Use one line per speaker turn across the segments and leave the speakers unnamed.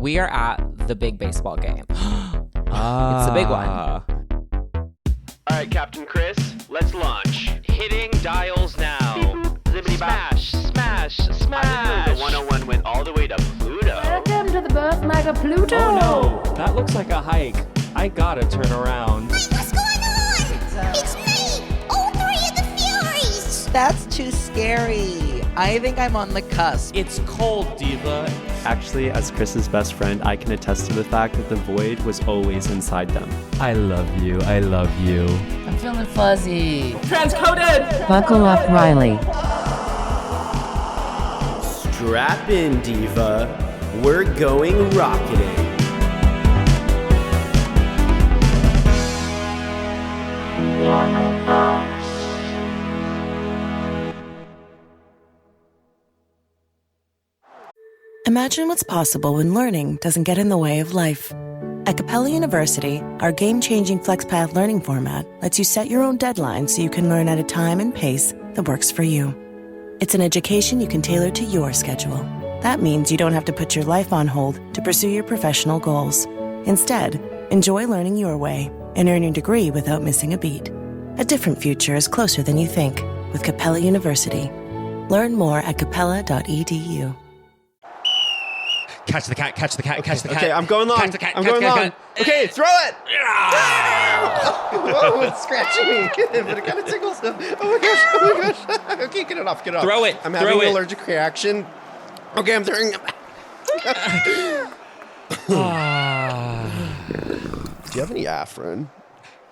we are at the big baseball game. It's the big one.
All right, Captain Chris, let's launch. Hitting dials now. Smash, smash, smash. I didn't know the 101 went all the way to Pluto.
Welcome to the birth mega Pluto.
Oh no, that looks like a hike. I gotta turn around.
Wait, what's going on? It's me, all three of the Furies.
That's too scary. I think I'm on the cusp.
It's cold, Diva.
Actually, as Chris's best friend, I can attest to the fact that the void was always inside them.
I love you. I love you.
I'm feeling fuzzy.
Transcoded!
Buckle up, Riley.
Strap in, Diva. We're going rocketing.
Imagine what's possible when learning doesn't get in the way of life. At Capella University, our game-changing FlexPath learning format lets you set your own deadlines so you can learn at a time and pace that works for you. It's an education you can tailor to your schedule. That means you don't have to put your life on hold to pursue your professional goals. Instead, enjoy learning your way and earn your degree without missing a beat. A different future is closer than you think with Capella University. Learn more at capella.edu.
Catch the cat, catch the cat, catch the cat.
Okay, I'm going long.
Catch the cat,
I'm
catch
going
the
long.
cat.
Okay, throw it. Whoa, it's scratching me. But it kind of tickles stuff. Oh my gosh, oh my gosh. Okay, get it off, get it off.
Throw it,
I'm
throw
having
it.
an allergic reaction. Okay, I'm throwing it. Do you have any Afrin?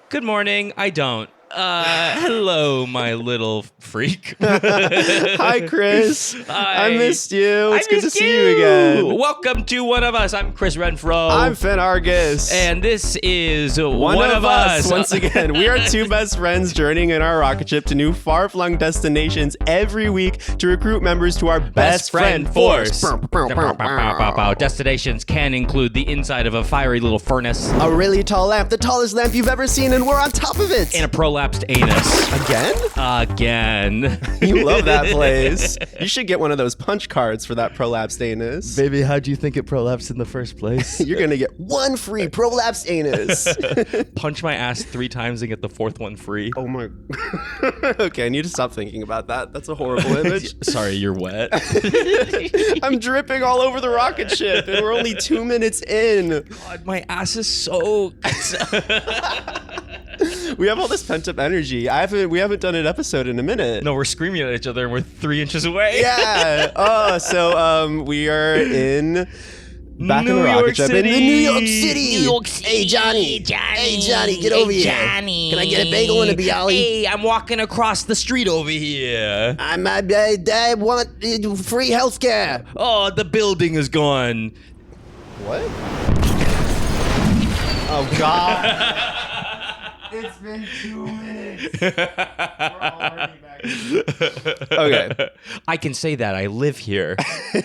Good morning. I don't. Hello, my little freak.
Hi, Chris.
Hi.
I missed you. It's
I
good to
missed
see you again.
Welcome to One of Us. I'm Chris Renfro.
I'm Finn Argus.
And this is
One of us. Once again, we are two best friends journeying in our rocket ship to new far-flung destinations every week to recruit members to our best friend force.
Destinations can include the inside of a fiery little furnace,
A really tall lamp, the tallest lamp you've ever seen, and we're on top of it.
and a prolapsed anus.
Again? You love that place. You should get one of those punch cards for that prolapsed anus.
Baby, how'd you think it prolapsed in the first place?
You're going to get one free prolapsed anus.
Punch my ass 3 times and get the 4th one free.
Oh my. Okay, I need to stop thinking about that. That's a horrible image.
Sorry, you're wet.
I'm dripping all over the rocket ship, and we're only 2 minutes in.
God, my ass is soaked.
We have all this pent-up energy. We haven't done an episode in a minute.
No, we're screaming at each other and we're 3 inches away.
Yeah. Oh, so we are back in
New
the rocket
York
ship
City.
in New York City.
New York City.
Hey Johnny. Hey Johnny, get over here.
Johnny.
Can I get a bagel and a bialy?
Hey, I'm walking across the street over here.
I want free healthcare.
Oh, the building is gone.
What? Oh God. It's been 2 minutes. We're already back. Okay.
I can say that. I live here.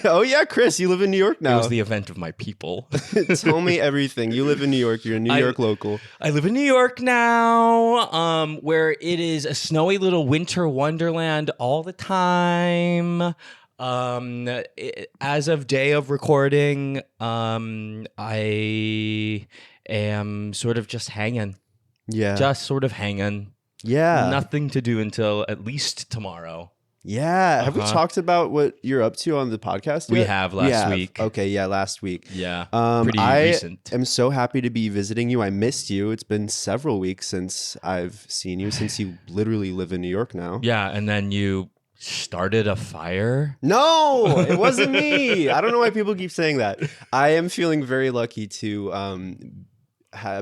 Oh yeah, Chris, you live in New York
It
now.
was the event of my people.
Tell me everything. You live in New York. You're a New York local.
I live in New York now, where it is a snowy little winter wonderland all the time. As of day of recording, I am sort of just hanging.
Yeah.
Just sort of hanging.
Yeah.
Nothing to do until at least tomorrow.
Yeah. Have we talked about what you're up to on the podcast
We
yet?
have last week.
Okay, yeah, last week.
Yeah.
Pretty
recent.
I am so happy to be visiting you. I missed you. It's been several weeks since I've seen you, since you literally live in New York now.
Yeah, and then you started a fire.
No, it wasn't me. I don't know why people keep saying that. I am feeling very lucky to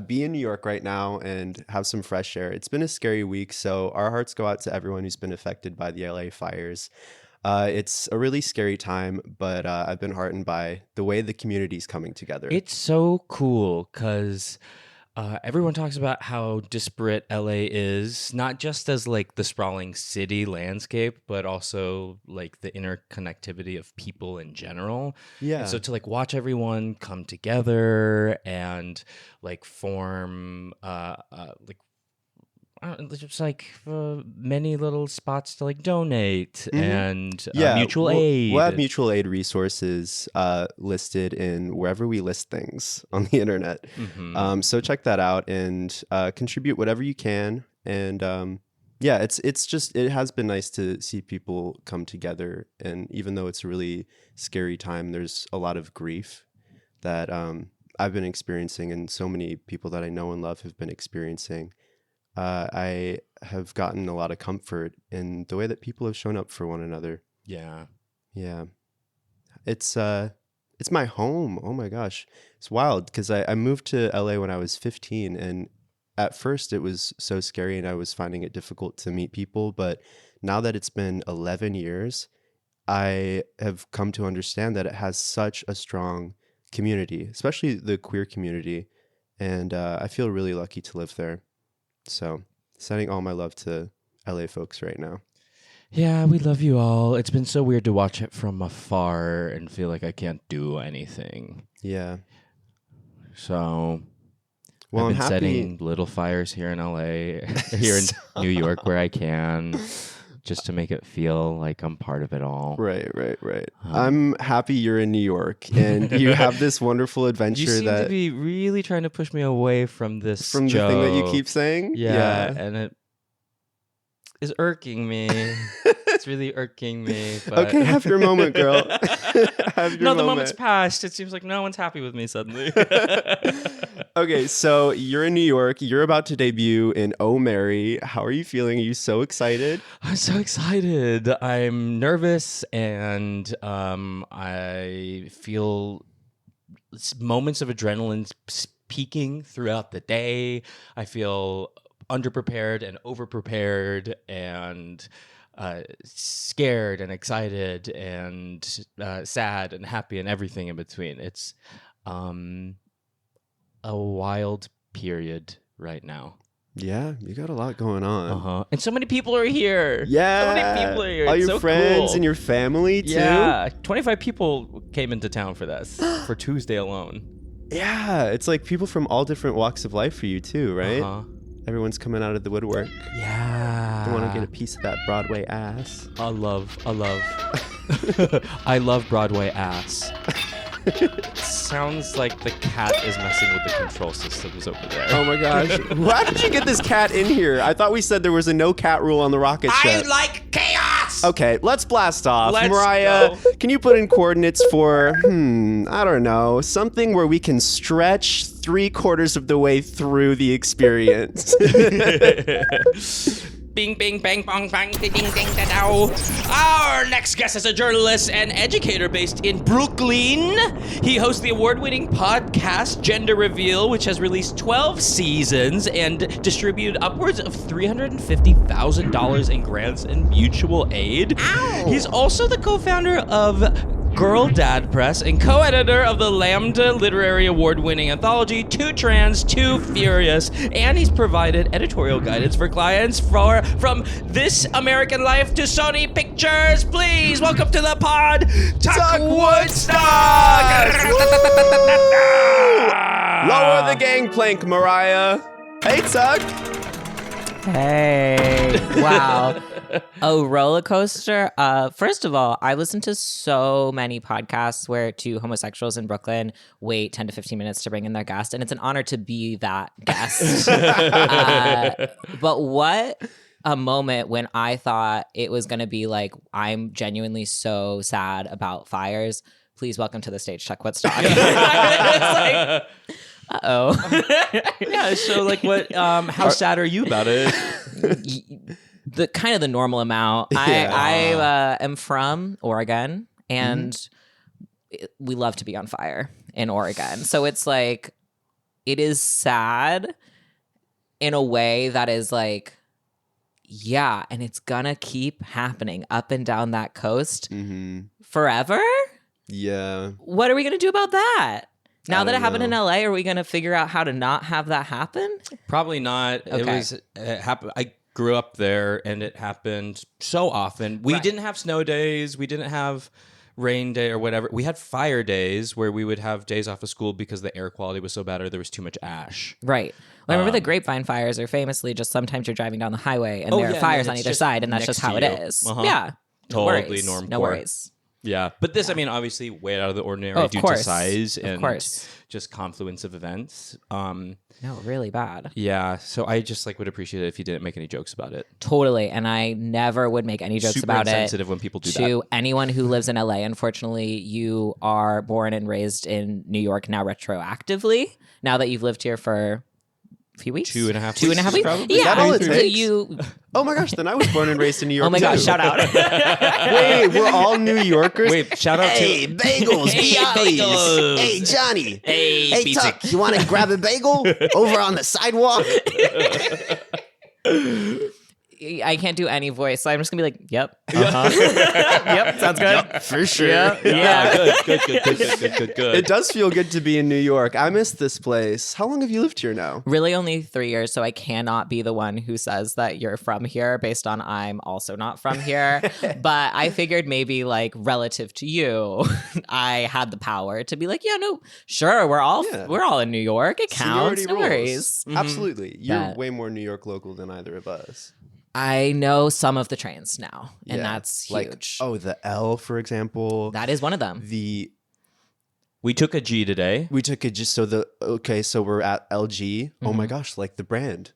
be in New York right now and have some fresh air. It's been a scary week, so our hearts go out to everyone who's been affected by the LA fires. It's a really scary time, but I've been heartened by the way the community's coming together.
It's so cool because everyone talks about how disparate LA is, not just as like the sprawling city landscape, but also like the interconnectivity of people in general.
Yeah.
And so to like watch everyone come together and like form like just like many little spots to like donate and mutual
we'll,
aid.
We'll have mutual aid resources listed in wherever we list things on the internet. So check that out and contribute whatever you can. And it has been nice to see people come together. And even though it's a really scary time, there's a lot of grief that I've been experiencing, and so many people that I know and love have been experiencing. I have gotten a lot of comfort in the way that people have shown up for one another.
Yeah.
It's my home. Oh my gosh. It's wild because I moved to LA when I was 15, and at first it was so scary and I was finding it difficult to meet people. But now that it's been 11 years, I have come to understand that it has such a strong community, especially the queer community. And I feel really lucky to live there. So sending all my love to LA folks right now.
Yeah, we love you all. It's been so weird to watch it from afar and feel like I can't do anything.
Yeah.
So
well,
I've been
I'm happy.
setting little fires here in LA, here in New York where I can, just to make it feel like I'm part of it all.
Right. I'm happy you're in New York and you have this wonderful adventure.
You seem to be really trying to push me away from this
the
joke.
thing that you keep saying.
Yeah, and it is irking me. It's really irking me. But...
Okay, have your moment, girl.
The moment's passed. It seems like no one's happy with me suddenly.
Okay, so you're in New York. You're about to debut in Oh Mary. How are you feeling? Are you so excited?
I'm so excited. I'm nervous, and I feel moments of adrenaline peaking throughout the day. I feel underprepared and overprepared and scared and excited and sad and happy and everything in between. It's a wild period right now.
Yeah, you got a lot going on.
And so many people are here.
Yeah.
So many people are here.
All
It's
your
so
friends
cool.
and your family, too?
Yeah. 25 people came into town for this, for Tuesday alone.
Yeah, it's like people from all different walks of life for you, too, right? Everyone's coming out of the woodwork.
Yeah.
They want to get a piece of that Broadway ass.
I love. I love Broadway ass. Sounds like the cat is messing with the control systems over there.
Oh my gosh. How did you get this cat in here? I thought we said there was a no cat rule on the rocket ship.
I like chaos!
Okay, let's blast off.
Let's
Mariah,
go.
can you put in coordinates for, I don't know, something where we can stretch 3/4 of the way through the experience?
Bing, bing, bang, bong, bang, ding, ding, ding, da, dow. Our next guest is a journalist and educator based in Brooklyn. He hosts the award-winning podcast Gender Reveal, which has released 12 seasons and distributed upwards of $350,000 in grants and mutual aid. Ow. He's also the co-founder of Girl Dad Press and co-editor of the Lambda Literary Award-winning anthology Too Trans, Too Furious, and he's provided editorial guidance for clients from This American Life to Sony Pictures. Please welcome to the pod, Tuck Woodstock!
Lower the gangplank, Mariah. Hey, Tuck.
Hey. Wow. Oh, roller coaster. First of all, I listen to so many podcasts where two homosexuals in Brooklyn wait 10 to 15 minutes to bring in their guest, and it's an honor to be that guest. But what a moment when I thought it was going to be like, I'm genuinely so sad about fires. Please welcome to the stage, Tuck Woodstock. It's like, uh-oh.
Yeah, so like what, how sad are you about it?
The kind of the normal amount.
Yeah.
I am from Oregon, and we love to be on fire in Oregon. So it's like, it is sad in a way that is like, yeah, and it's gonna keep happening up and down that coast forever.
Yeah.
What are we gonna do about that? Now that it happened in
know.
LA, are we gonna figure out how to not have that happen?
Probably not.
Okay.
It happened. I grew up there, and it happened so often. We didn't have snow days. We didn't have rain day or whatever. We had fire days where we would have days off of school because the air quality was so bad or there was too much ash.
Right. Well, I remember the grapevine fires are famously just sometimes you're driving down the highway and there are
and
fires
then
on
it's
either
just
side, and that's
next
just how
to
it
you.
is.
Uh-huh.
Yeah. No
Totally
worries.
normcore.
No worries.
Yeah, but this, I mean, obviously way out of the ordinary
Of
due
course.
to size
Of
and
course.
just confluence of events.
No, really bad.
Yeah, so I just like would appreciate it if you didn't make any jokes about it.
Totally. And I never would make any jokes
Super
about it
insensitive when people do
to
that.
anyone who lives in LA. Unfortunately, you are born and raised in New York now retroactively, now that you've lived here for a few weeks.
2.5 weeks.
2.5 weeks.
Probably.
Yeah.
Is that all it
so
takes?
you
Oh my gosh, then I was born and raised in New York.
Oh my gosh,
too.
shout out.
Wait, we're all New Yorkers?
Wait, shout out
Hey,
to
bagels,
Hey,
bagels. Hey, Johnny.
Hey, pizza.
Tuck, you want to grab a bagel over on the sidewalk?
I can't do any voice, so I'm just gonna be like, "Yep, yep, sounds good
For sure.
Yeah.
good.
It does feel good to be in New York. I miss this place. How long have you lived here now?
Really, only 3 years, so I cannot be the one who says that you're from here, based on I'm also not from here. But I figured maybe like relative to you, I had the power to be like, "Yeah, no, sure, we're all in New York. It counts.
Seniority
No
rules.
worries."
Absolutely. You're
That-
way more New York local than either of us.
I know some of the trains now, and
Yeah.
that's
Like,
huge.
the L, for example.
That is one of them.
We took a G today.
We took it just so we're at LG. Oh my gosh, like the brand.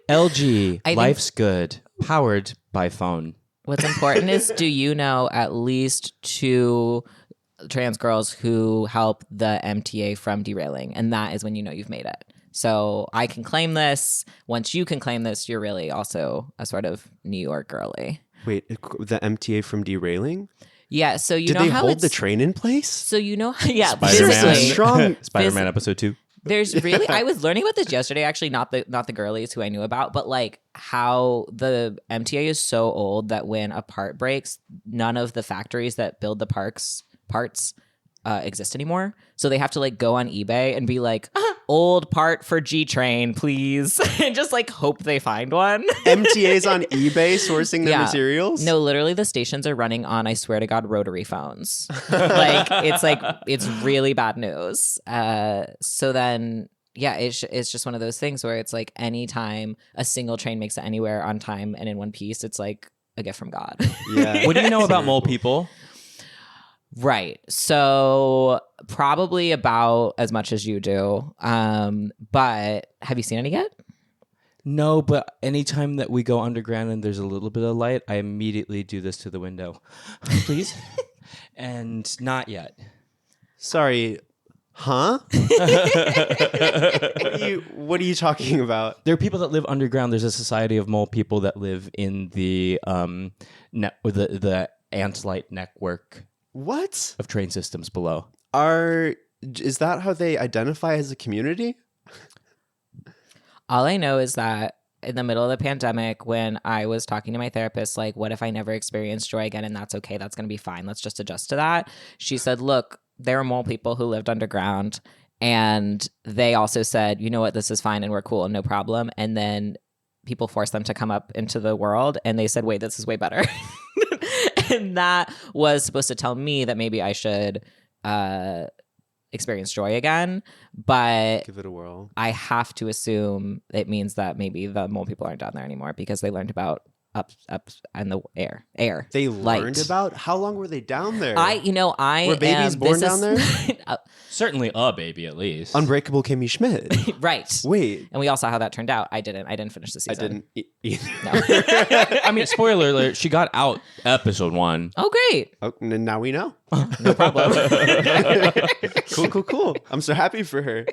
LG,
I think-
life's good, powered by phone.
What's important is, do you know at least 2 trans girls who help the MTA from derailing? And that is when you know you've made it. So I can claim this. Once you can claim this, you're really also a sort of New York girly.
Wait, the MTA from derailing?
Yeah. So you
Did
know
they
how
hold
it's,
the train in place?
So you know, yeah,
Spider-Man.
physically.
Strong.
Spider-Man episode 2.
There's really, I was learning about this yesterday, actually, not the girlies who I knew about, but like how the MTA is so old that when a part breaks, none of the factories that build the parts exist anymore. So they have to like go on eBay and be like, old part for G train, please. And just like hope they find one.
MTA's on eBay sourcing their
Yeah.
materials?
No, literally the stations are running on, I swear to God, rotary phones. It's really bad news. So then, yeah, it's just one of those things where it's like anytime a single train makes it anywhere on time and in one piece, it's like a gift from God.
Yeah.
What do you know about mole people?
Right. So probably about as much as you do. But have you seen any yet?
No, but anytime that we go underground and there's a little bit of light, I immediately do this to the window. Please? And not yet.
Sorry. Huh? What are you talking about?
There are people that live underground. There's a society of mole people that live in the the ant-light network
What?
of train systems below.
Is that how they identify as a community?
All I know is that in the middle of the pandemic, when I was talking to my therapist, like, what if I never experience joy again? And that's okay. That's going to be fine. Let's just adjust to that. She said, look, there are mole people who lived underground. And they also said, you know what, this is fine and we're cool and no problem. And then people forced them to come up into the world. And they said, wait, this is way better. And that was supposed to tell me that maybe I should experience joy again. But
Give it a whirl.
I have to assume it means that maybe the mole people aren't down there anymore because they learned about up and the air.
They
light.
learned about? How long were they down there?
Were
babies born down there?
Certainly a baby, at least.
Unbreakable Kimmy Schmidt.
Right.
Wait.
And we all saw how that turned out. I didn't finish the
I
season.
didn't either.
No.
I mean, spoiler alert, she got out episode 1.
Oh, great.
Oh, now we know.
No problem.
Cool. I'm so happy for her.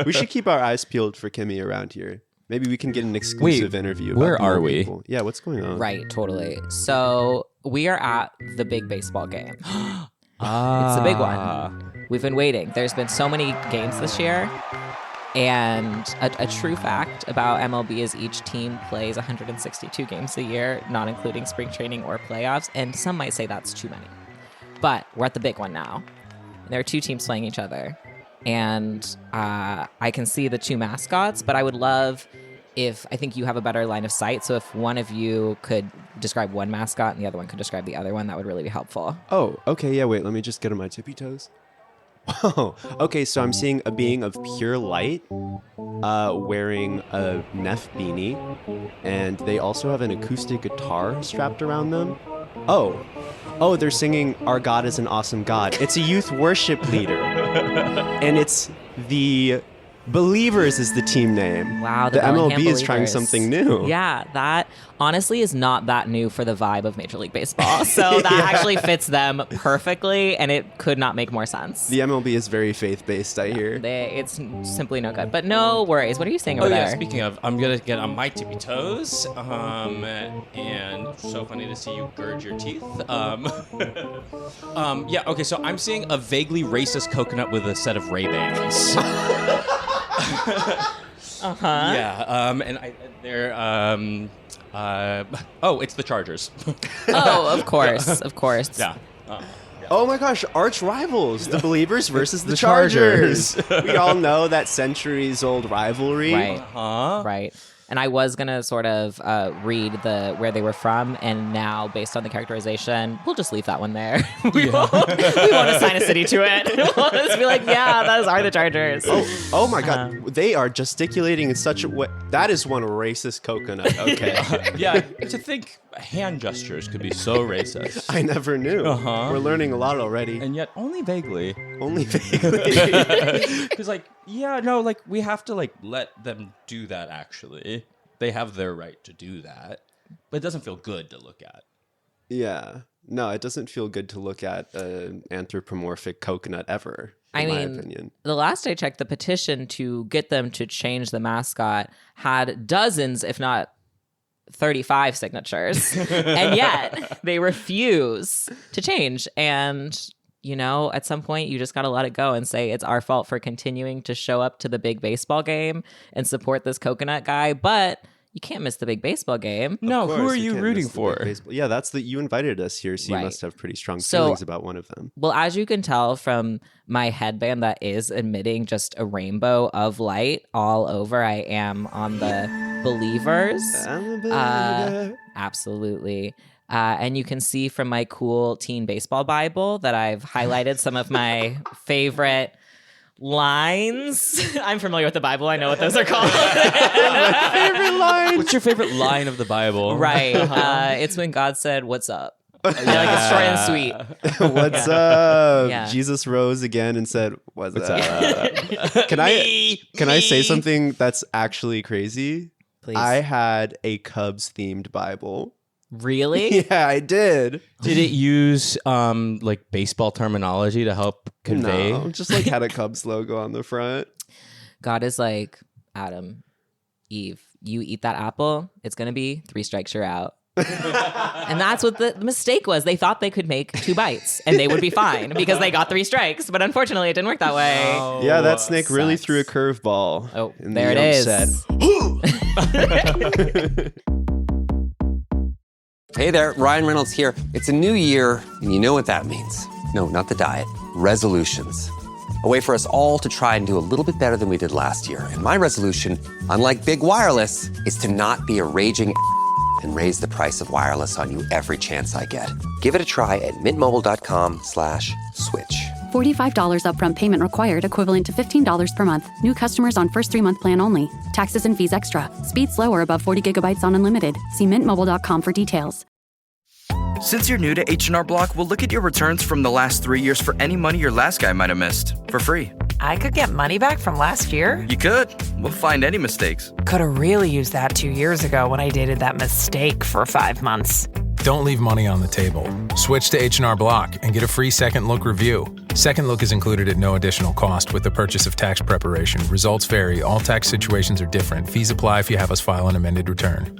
We should keep our eyes peeled for Kimmy around here. Maybe we can get an exclusive interview.
Where
about more
are we?
people. Yeah, what's going on?
Right, totally. So we are at the big baseball game. It's the big one. We've been waiting. There's been so many games this year. And a true fact about MLB is each team plays 162 games a year, not including spring training or playoffs. And some might say that's too many. But we're at the big one now. There are 2 teams playing each other. And I can see the 2 mascots, but I would love if I think you have a better line of sight. So if one of you could describe one mascot and the other one could describe the other one, that would really be helpful.
Oh, okay. Yeah, wait. Let me just get on my tippy toes. Whoa. Okay, so I'm seeing a being of pure light wearing a Neff beanie, and they also have an acoustic guitar strapped around them. Oh, they're singing Our God is an Awesome God. It's a youth worship leader. And it's the Believers is the team name.
Wow,
the
Bellingham
MLB is trying
Believers.
something new.
Yeah, that honestly is not that new for the vibe of Major League Baseball. So that actually fits them perfectly, and it could not make more sense.
The MLB is very faith-based, I hear.
It's simply no good. But no worries. What are you saying over there?
Speaking of, I'm gonna get on my tippy toes. And so funny to see you gird your teeth. Yeah. Okay. So I'm seeing a vaguely racist coconut with a set of Ray-Bans. Yeah. And they're it's the Chargers.
Oh, of course, of course.
Yeah.
Oh my gosh, arch rivals, the Believers versus the Chargers. We all know that centuries-old rivalry.
Right. Right. And I was gonna sort of read where they were from, and now based on the characterization, we'll just leave that one there. we won't assign a city to it. We'll just be like, yeah, those are the Chargers.
Oh my God, they are gesticulating in such a way. That is one racist coconut. Okay.
Yeah. To think hand gestures could be so racist.
I never knew. We're learning a lot already.
And yet only vaguely.
Only vaguely.
Because we have to let them do that. Actually, they have their right to do that, but it doesn't feel good to look at.
Yeah, no, it doesn't feel good to look at an anthropomorphic coconut ever. In my opinion.
The last I checked, the petition to get them to change the mascot had dozens, if not 35 signatures, and yet they refuse to change. And at some point, you just got to let it go and say it's our fault for continuing to show up to the big baseball game and support this coconut guy. But you can't miss the big baseball game.
No, who are you
can't
rooting
miss the
for?
big baseball. Yeah, you invited us here, so you
Right.
must have pretty strong
So-
feelings about one of them.
Well, as you can tell from my headband that is emitting just a rainbow of light all over, I am on the Believers.
I'm a believer.
Absolutely. And you can see from my cool teen baseball Bible that I've highlighted some of my favorite lines. I'm familiar with the Bible. I know what those are called.
Favorite line.
What's your favorite line of the Bible?
Right. It's when God said, "What's up?" Like it's short and sweet.
What's up?
Yeah.
Jesus rose again and said, "What's up?" Can I say something that's actually crazy?
Please.
I had a Cubs themed Bible.
Really?
Yeah, I did.
Did it use baseball terminology to help convey?
No, just had a Cubs logo on the front.
God is like, Adam, Eve, you eat that apple, it's going to be 3 strikes, you're out. And that's what the mistake was. They thought they could make 2 bites and they would be fine because they got 3 strikes. But unfortunately, it didn't work that way.
Oh,
Yeah, that snake really
sucks.
threw a curveball.
Oh,
And
there
the
it
ump
is.
said,
Hey there, Ryan Reynolds here. It's a new year, and you know what that means. No, not the diet. Resolutions. A way for us all to try and do a little bit better than we did last year. And my resolution, unlike big wireless, is to not be a raging and raise the price of wireless on you every chance I get. Give it a try at mintmobile.com/switch.
$45 upfront payment required, equivalent to $15 per month. New customers on first 3-month plan only. Taxes and fees extra. Speed slower above 40 gigabytes on unlimited. See mintmobile.com for details.
Since you're new to H&R Block, we'll look at your returns from the last 3 years for any money your last guy might have missed for free.
I could get money back from last year?
You could. We'll find any mistakes.
Could have really used that 2 years ago when I dated that mistake for 5 months.
Don't leave money on the table. Switch to H&R Block and get a free second look review. Second look is included at no additional cost with the purchase of tax preparation. Results vary. All tax situations are different. Fees apply if you have us file an amended return.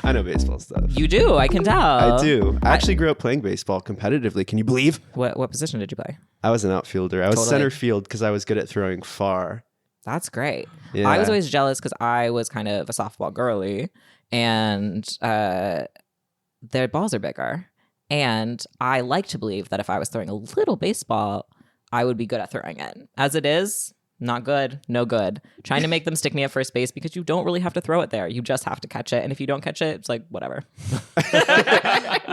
I know baseball stuff.
You do, I can tell.
I do. I actually grew up playing baseball competitively. Can you believe?
What position did you play?
I was an outfielder. I was
Totally.
center field because I was good at throwing far.
That's great.
Yeah.
I was always jealous because I was kind of a softball girly, and their balls are bigger. And I like to believe that if I was throwing a little baseball, I would be good at throwing it. As it is, not good, no good. Trying to make them stick me at first base because you don't really have to throw it there. You just have to catch it. And if you don't catch it, it's like, whatever.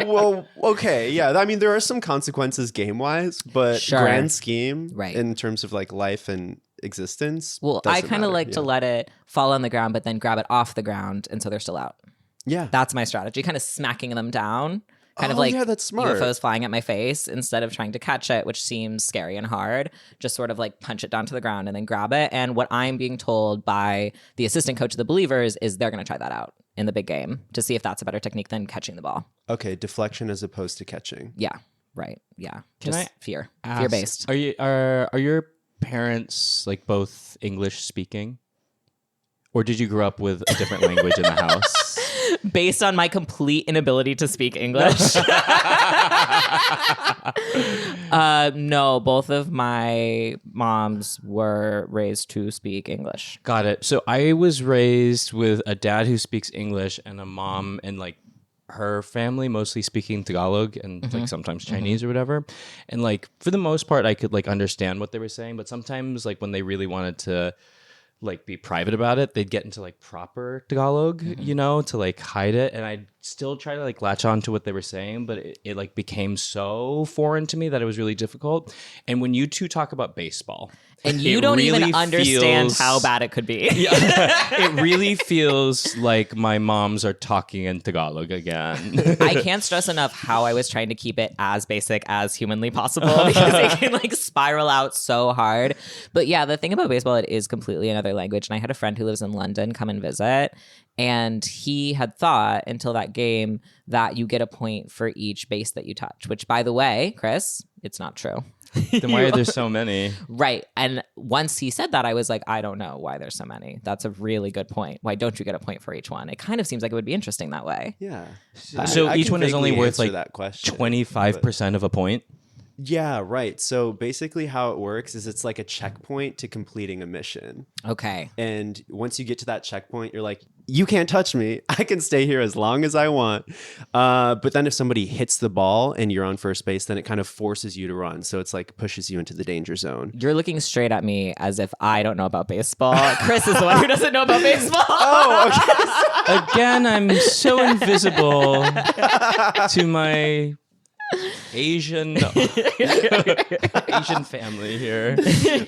Well, okay. Yeah. I mean, there are some consequences game-wise, but
Sure.
grand scheme,
Right.
in terms of like life and existence.
Well, I
doesn't
kind of
matter.
like to let it fall on the ground, but then grab it off the ground. And so they're still out.
Yeah.
That's my strategy, kind of smacking them down. Kind of
Oh,
like
yeah, that's smart.
UFOs flying at my face instead of trying to catch it, which seems scary and hard. Just sort of like punch it down to the ground and then grab it. And what I'm being told by the assistant coach of the Believers is they're going to try that out in the big game to see if that's a better technique than catching the ball.
Okay, deflection as opposed to catching.
Yeah, right. Yeah,
Can
just
I
fear
ask,
based.
Are your parents like both English speaking, or did you grow up with a different language in the house?
Based on my complete inability to speak English. No, both of my moms were raised to speak English.
Got it. So I was raised with a dad who speaks English and a mom and like her family mostly speaking Tagalog and like sometimes Chinese or whatever. And like for the most part I could like understand what they were saying, but sometimes like when they really wanted to like be private about it, they'd get into like proper Tagalog, you know, to like hide it. And I'd still try to like latch on to what they were saying, but it like became so foreign to me that it was really difficult. And when you two talk about baseball,
and you
it
don't even
really
understand
feels-
how bad it could be.
it really feels like my moms are talking in Tagalog again.
I can't stress enough how I was trying to keep it as basic as humanly possible because it can like spiral out so hard. But yeah, the thing about baseball, it is completely another language. And I had a friend who lives in London come and visit. And he had thought until that game that you get a point for each base that you touch, which by the way, Chris, it's not true.
Then why are there so many?
Right. And once he said that, I was like, I don't know why there's so many. That's a really good point. Why don't you get a point for each one? It kind of seems like it would be interesting that way.
Yeah.
So
I
each
can
one is only
vaguely
worth
answer
like
that question,
25% of a point.
Yeah, right. So basically how it works is it's like a checkpoint to completing a mission.
Okay.
And once you get to that checkpoint, you're like, you can't touch me. I can stay here as long as I want. But then if somebody hits the ball and you're on first base, then it kind of forces you to run. So it's like pushes you into the danger zone.
You're looking straight at me as if I don't know about baseball. Chris is the one who doesn't know about baseball.
Oh, okay.
Again, I'm so invisible to my Asian family here.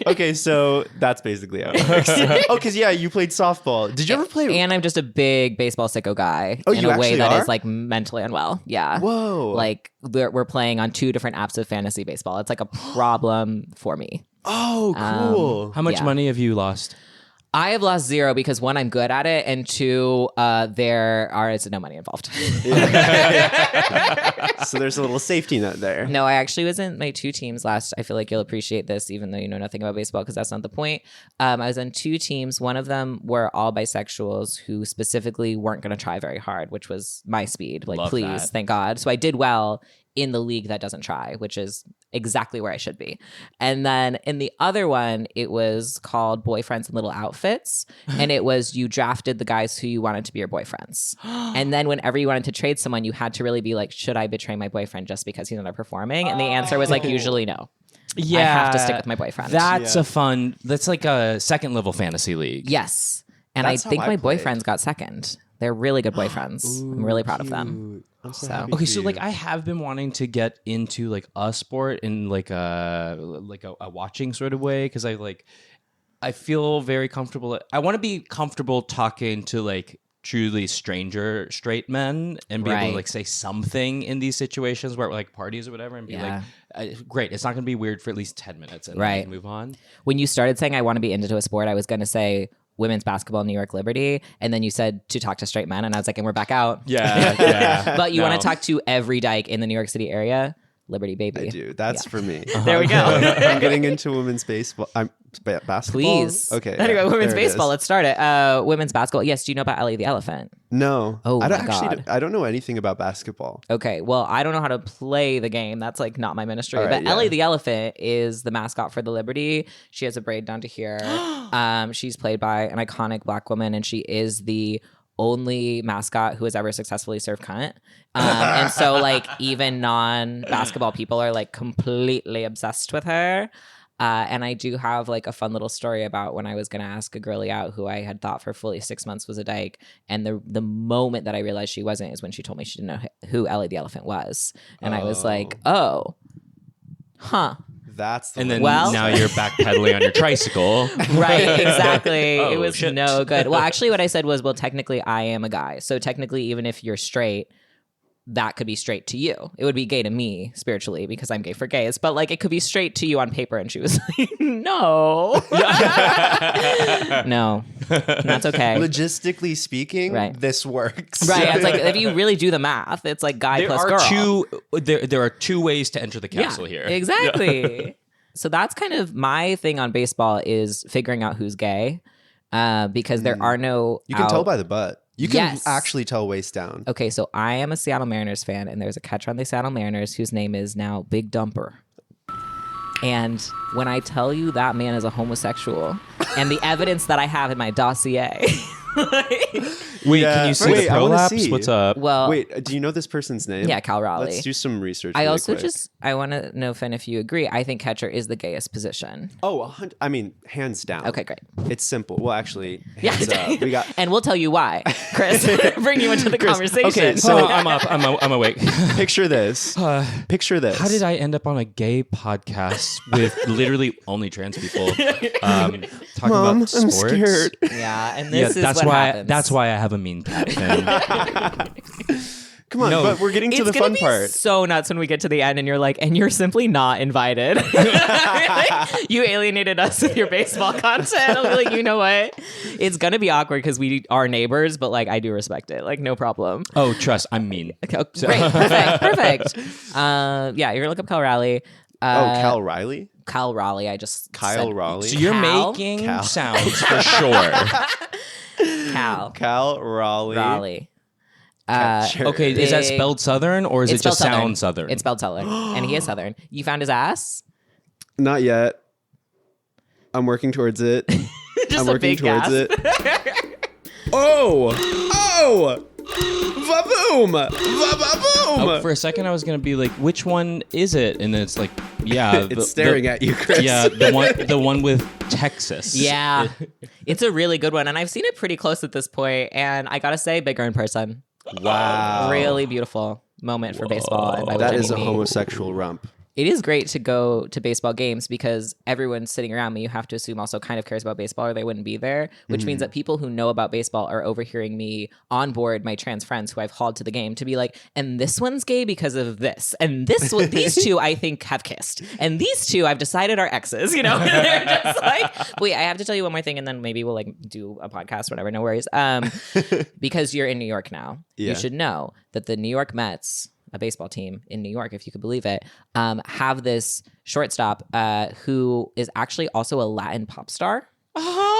Okay, so that's basically how it works. Oh, because yeah, you played softball. Did you ever play?
And I'm just a big baseball sicko guy
Oh,
in
you
a way
actually
that
are?
is like mentally unwell. Yeah.
Whoa.
Like we're playing on 2 different apps of fantasy baseball. It's like a problem for me.
Oh, cool.
How much
yeah.
money have you lost?
I have lost 0 because 1, I'm good at it, and 2, is no money involved.
So there's a little safety net there.
No, I actually was in my 2 teams last. I feel like you'll appreciate this, even though you know nothing about baseball, because that's not the point. I was on 2 teams. One of them were all bisexuals who specifically weren't going to try very hard, which was my speed. Like,
Love
please,
that.
thank God. So I did well in the league that doesn't try, which is exactly where I should be. And then in the other one, it was called Boyfriends in Little Outfits. And it was you drafted the guys who you wanted to be your boyfriends. And then whenever you wanted to trade someone, you had to really be like, should I betray my boyfriend just because he's not performing? And the answer was like, usually no.
Yeah,
I have to stick with my boyfriend.
That's that's like a second level fantasy league.
Yes. And
That's
I
how
think
I
my
played.
boyfriends got second. They're really good boyfriends. I'm really proud of them.
I'm so
So-
happy
Okay,
for
so
you.
like I have been wanting to get into like a sport in like a watching sort of way because I feel very comfortable. I want to be comfortable talking to like truly stranger straight men and be able
Right.
to like say something in these situations where like parties or whatever and be
Yeah.
like, great, it's not going to be weird for at least 10 minutes and
Right.
then move on.
When you started saying I want to be into a sport, I was going to say women's basketball, New York Liberty. And then you said to talk to straight men. And I was like, and we're back out.
Yeah.
But you
No.
want to talk to every dyke in the New York City area? Liberty, baby.
I do. That's for me.
There we go.
I'm getting into women's baseball. Basketball.
Please.
Okay.
Anyway,
yeah,
women's
there it
baseball.
is.
Let's start it. Women's basketball. Yes. Do you know about Ellie the Elephant?
No.
Oh,
I don't
my God.
I don't know anything about basketball.
Okay, well, I don't know how to play the game. That's like not my ministry.
All right,
but
yeah.
Ellie the Elephant is the mascot for the Liberty. She has a braid down to here. She's played by an iconic Black woman, and she is the only mascot who has ever successfully served cunt. And so like even non-basketball people are like completely obsessed with her. And I do have like a fun little story about when I was going to ask a girlie out who I had thought for fully 6 months was a dyke. And the moment that I realized she wasn't is when she told me she didn't know who Ellie the elephant was. And I was like, oh, huh.
That's the
and then
well,
now you're backpedaling on your tricycle.
Right, exactly.
Oh,
it was
shit.
no good. Well, actually, what I said was, well, technically, I am a guy. So technically, even if you're straight, that could be straight to you. It would be gay to me spiritually because I'm gay for gays. But like, it could be straight to you on paper. And she was like, no. No, that's okay.
Logistically speaking, this works.
Right. It's like, if you really do the math, it's like guy plus girl.
There are two ways to enter the castle here.
Exactly. So that's kind of my thing on baseball is figuring out who's gay because there are no...
You can tell by the butt. You can actually tell waist down.
Okay, so I am a Seattle Mariners fan, and there's a catcher on the Seattle Mariners whose name is now Big Dumper. And when I tell you that man is a homosexual, and the evidence that I have in my dossier...
Wait, can you see the prolapse? What's up?
Well,
wait, do you know this person's name?
Yeah, Cal Raleigh.
Let's do some research.
I
really
also
quick.
I want to know, Finn, if you agree. I think catcher is the gayest position.
Oh, I mean, hands down.
Okay, great.
It's simple. Well, actually, hands up. We got,
and we'll tell you why, Chris. Bring you into the conversation.
Okay, so
I'm up. I'm awake.
Picture this. Picture this.
How did I end up on a gay podcast with literally only trans people talking
Mom,
about sports?
I'm scared.
Yeah, and this is
that's
what
why.
happens.
That's why I have a mean cat.
Come on,
No.
but we're getting to the fun part.
So nuts when we get to the end and you're like, and you're simply not invited. You alienated us with your baseball content. I'll be like, you know what? It's gonna be awkward because we are neighbors, but like I do respect it. Like no problem.
Oh, trust. I'm mean.
Okay, great, perfect. Yeah, you're gonna look up Cal Raleigh.
Cal Riley?
Cal Raleigh. I just
Kyle
said
Raleigh.
So you're
Cal?
making sounds for sure.
Cal Raleigh.
Raleigh.
Okay, is that spelled Southern or is
It's
it just
spelled
sound Southern?
It's spelled Southern, and he is Southern. You found his ass?
Not yet. I'm working towards it.
Just
I'm
a
working
big
towards
gasp.
it. Oh! Va-boom! Va-ba-boom!
Oh, for a second, I was gonna be like, "Which one is it?" And then it's like, "Yeah,
it's staring at you, Chris."
Yeah, the one with Texas.
Yeah, it's a really good one, and I've seen it pretty close at this point. And I gotta say, bigger in person.
Wow,
really beautiful moment for baseball. And by
that
which I
is a
mean
homosexual rump.
It is great to go to baseball games because everyone sitting around me, you have to assume also kind of cares about baseball or they wouldn't be there, which means that people who know about baseball are overhearing me on board my trans friends who I've hauled to the game to be like, and this one's gay because of this. And this one, these two I think have kissed. And these two I've decided are exes, you know? They're just like, wait, I have to tell you one more thing and then maybe we'll like do a podcast, whatever, no worries. Because you're in New York now, you should know that the New York Mets, a baseball team in New York, if you could believe it, have this shortstop who is actually also a Latin pop star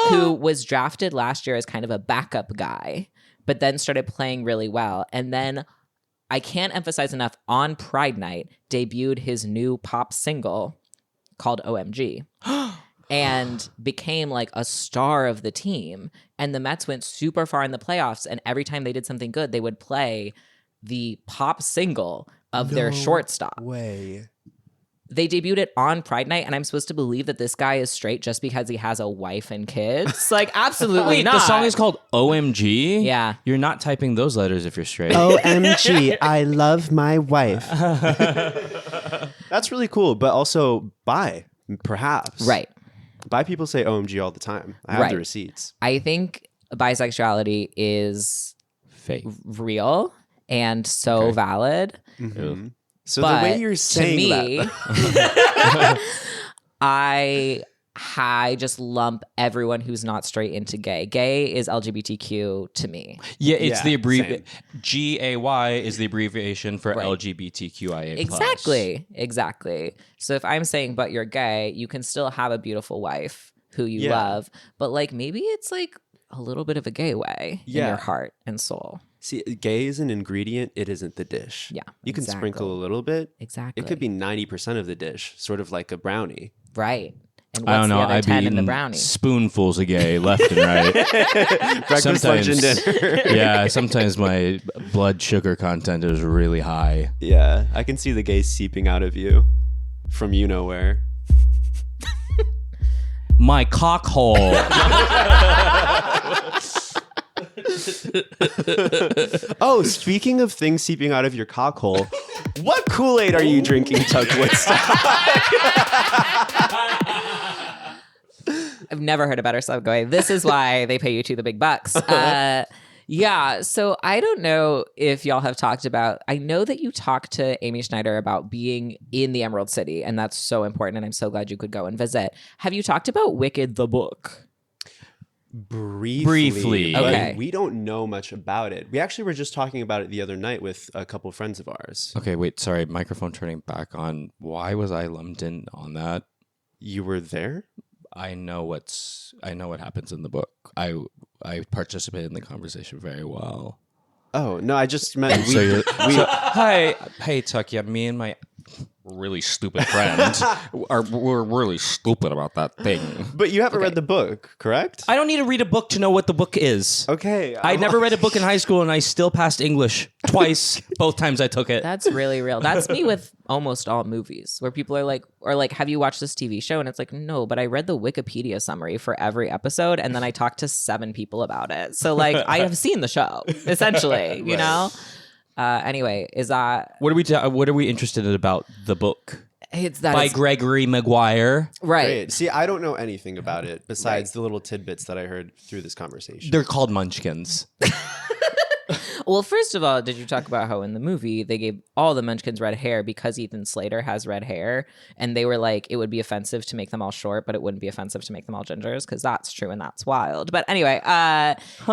who was drafted last year as kind of a backup guy, but then started playing really well. And then I can't emphasize enough, on Pride Night, debuted his new pop single called OMG. And became like a star of the team. And the Mets went super far in the playoffs. And every time they did something good, they would play the pop single of their shortstop.
Way.
They debuted it on Pride Night, and I'm supposed to believe that this guy is straight just because he has a wife and kids? Like, absolutely
Wait,
not.
the song is called OMG?
Yeah.
You're not typing those letters if you're straight.
OMG, I love my wife. That's really cool, but also bi, perhaps.
Right.
Bi people say OMG all the time. I have the receipts.
I think bisexuality is
fake,
real, and so valid.
Mm-hmm. So
but
the way you're saying
to me,
that,
I just lump everyone who's not straight into gay. Gay is LGBTQ to me.
Yeah, it's the abbreviation. GAY is the abbreviation for LGBTQIA+.
Exactly. So if I'm saying, but you're gay, you can still have a beautiful wife who you love, but like maybe it's like a little bit of a gay way in your heart and soul.
See, gay is an ingredient. It isn't the dish.
Yeah,
you can sprinkle a little bit.
Exactly.
It could be 90% of the dish, sort of like a brownie.
Right. And
I don't know.
the other
I'd
10
be
in the
eating
brownie?
spoonfuls of gay left and right.
Breakfast, lunch, and dinner.
Yeah, sometimes my blood sugar content is really high.
Yeah, I can see the gay seeping out of you from you know where.
my cock hole.
Oh, speaking of things seeping out of your cock hole, what Kool-Aid are you drinking, Tuck Woodstock?
I've never heard a better subway. This is why they pay you the big bucks. Yeah, so I don't know if y'all have talked about, I know that you talked to Amy Schneider about being in the Emerald City, and that's so important, and I'm so glad you could go and visit. Have you talked about Wicked the book?
Briefly.
Okay.
We don't know much about it. We actually were just talking about it the other night with a couple of friends of ours.
Okay, wait, sorry. Microphone turning back on. Why was I lumped in on that?
You were there?
I know what happens in the book. I participated in the conversation very well.
Oh, no, I just meant
hi, hey Tuck, yeah, me and my really stupid friend we're really stupid about that thing.
But you haven't read the book, correct?
I don't need to read a book to know what the book is.
Okay.
I never read a book in high school and I still passed English twice, both times I took it.
That's really real. That's me with almost all movies where people are like, or like, have you watched this TV show? And it's like, no, but I read the Wikipedia summary for every episode and then I talked to 7 people about it. So like, I have seen the show, essentially, you know? Anyway, is that...
What are we interested in about the book?
It's that
by Gregory Maguire.
Right.
Great. See, I don't know anything about it besides the little tidbits that I heard through this conversation.
They're called munchkins.
Well, first of all, did you talk about how in the movie they gave all the munchkins red hair because Ethan Slater has red hair, and they were like, it would be offensive to make them all short, but it wouldn't be offensive to make them all gingers, because that's true and that's wild. But anyway,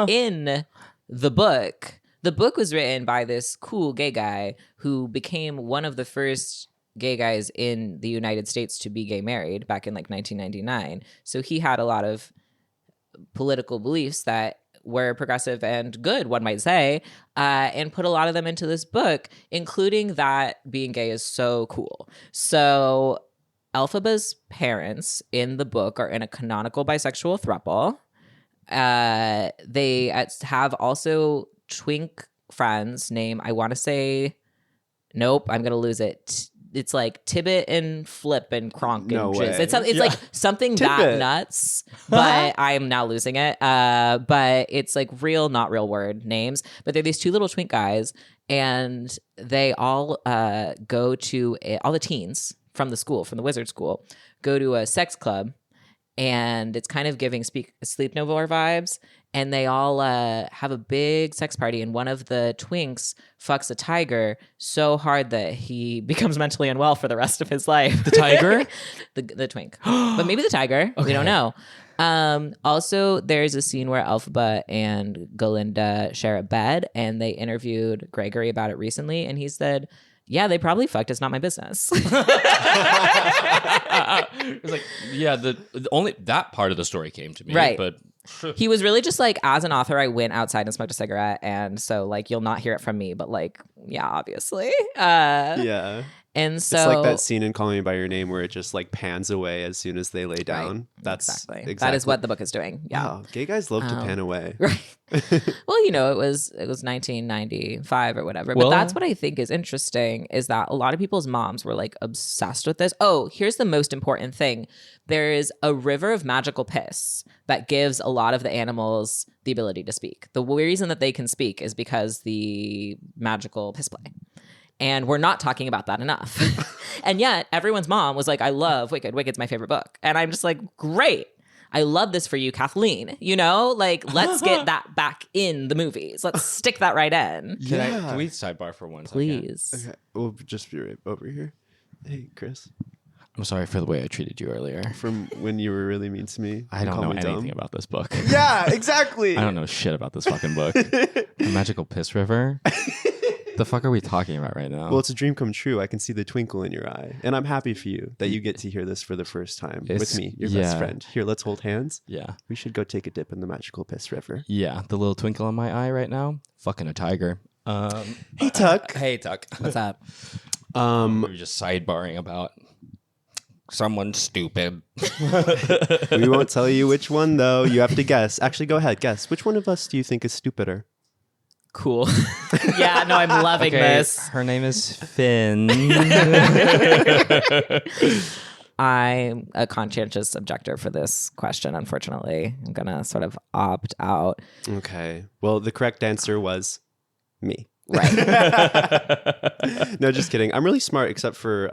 in the book was written by this cool gay guy who became one of the first gay guys in the United States to be gay married back in like 1999. So he had a lot of political beliefs that were progressive and good, one might say, and put a lot of them into this book, including that being gay is so cool. So Elphaba's parents in the book are in a canonical bisexual throuple. They have also twink friends named, I want to say, nope, I'm going to lose it. It's like Tibbet and Flip and Kronk and Jizz. It's like something that nuts, but I'm now losing it. But it's like real, not real word names. But they're these 2 little twink guys, and they all go to all the teens from the school, from the wizard school, go to a sex club, and it's kind of giving Sleep No More vibes. And they all have a big sex party, and one of the twinks fucks a tiger so hard that he becomes mentally unwell for the rest of his life.
The tiger?
the twink. But maybe the tiger. Okay. We don't know. Also, there's a scene where Elphaba and Galinda share a bed, and they interviewed Gregory about it recently, and he said, yeah, they probably fucked. It's not my business.
It's like, yeah, only that part of the story came to me.
Right.
But
he was really just like, as an author, I went outside and smoked a cigarette. And so, like, you'll not hear it from me. But, like, yeah, obviously.
Yeah.
And so...
It's like that scene in Call Me By Your Name where it just, like, pans away as soon as they lay down.
Right.
That's
exactly. That is what the book is doing. Yeah.
Wow. Gay guys love to pan away.
Right. Well, you know, it was 1995 or whatever. But that's what I think is interesting, is that a lot of people's moms were like obsessed with this. Oh, here's the most important thing. There is a river of magical piss that gives a lot of the animals the ability to speak. The reason that they can speak is because the magical piss play. And we're not talking about that enough. And yet everyone's mom was like, I love Wicked. Wicked's my favorite book. And I'm just like, great. I love this for you, Kathleen. You know, like, let's get that back in the movies. Let's stick that right in.
Can we sidebar for 1 second?
Please.
Okay, we'll just be right over here. Hey, Chris.
I'm sorry for the way I treated you earlier.
From when you were really mean to me.
I don't know anything about this book.
Yeah, exactly.
I don't know shit about this fucking book. The Magical Piss River? The fuck are we talking about right now?
Well, it's a dream come true. I can see the twinkle in your eye. And I'm happy for you that you get to hear this for the first time with me, your best friend. Here, let's hold hands.
Yeah.
We should go take a dip in the magical piss river.
Yeah. The little twinkle in my eye right now. Fucking a tiger.
Hey, Tuck.
Hey, Tuck.
What's up?
We were just sidebarring about someone stupid.
We won't tell you which one, though. You have to guess. Actually, go ahead. Guess. Which one of us do you think is stupider?
Cool. Yeah, no, I'm loving this.
Her name is Finn.
I'm a conscientious objector for this question, unfortunately. I'm going to sort of opt out.
Okay. Well, the correct answer was me.
Right.
No, just kidding. I'm really smart, except for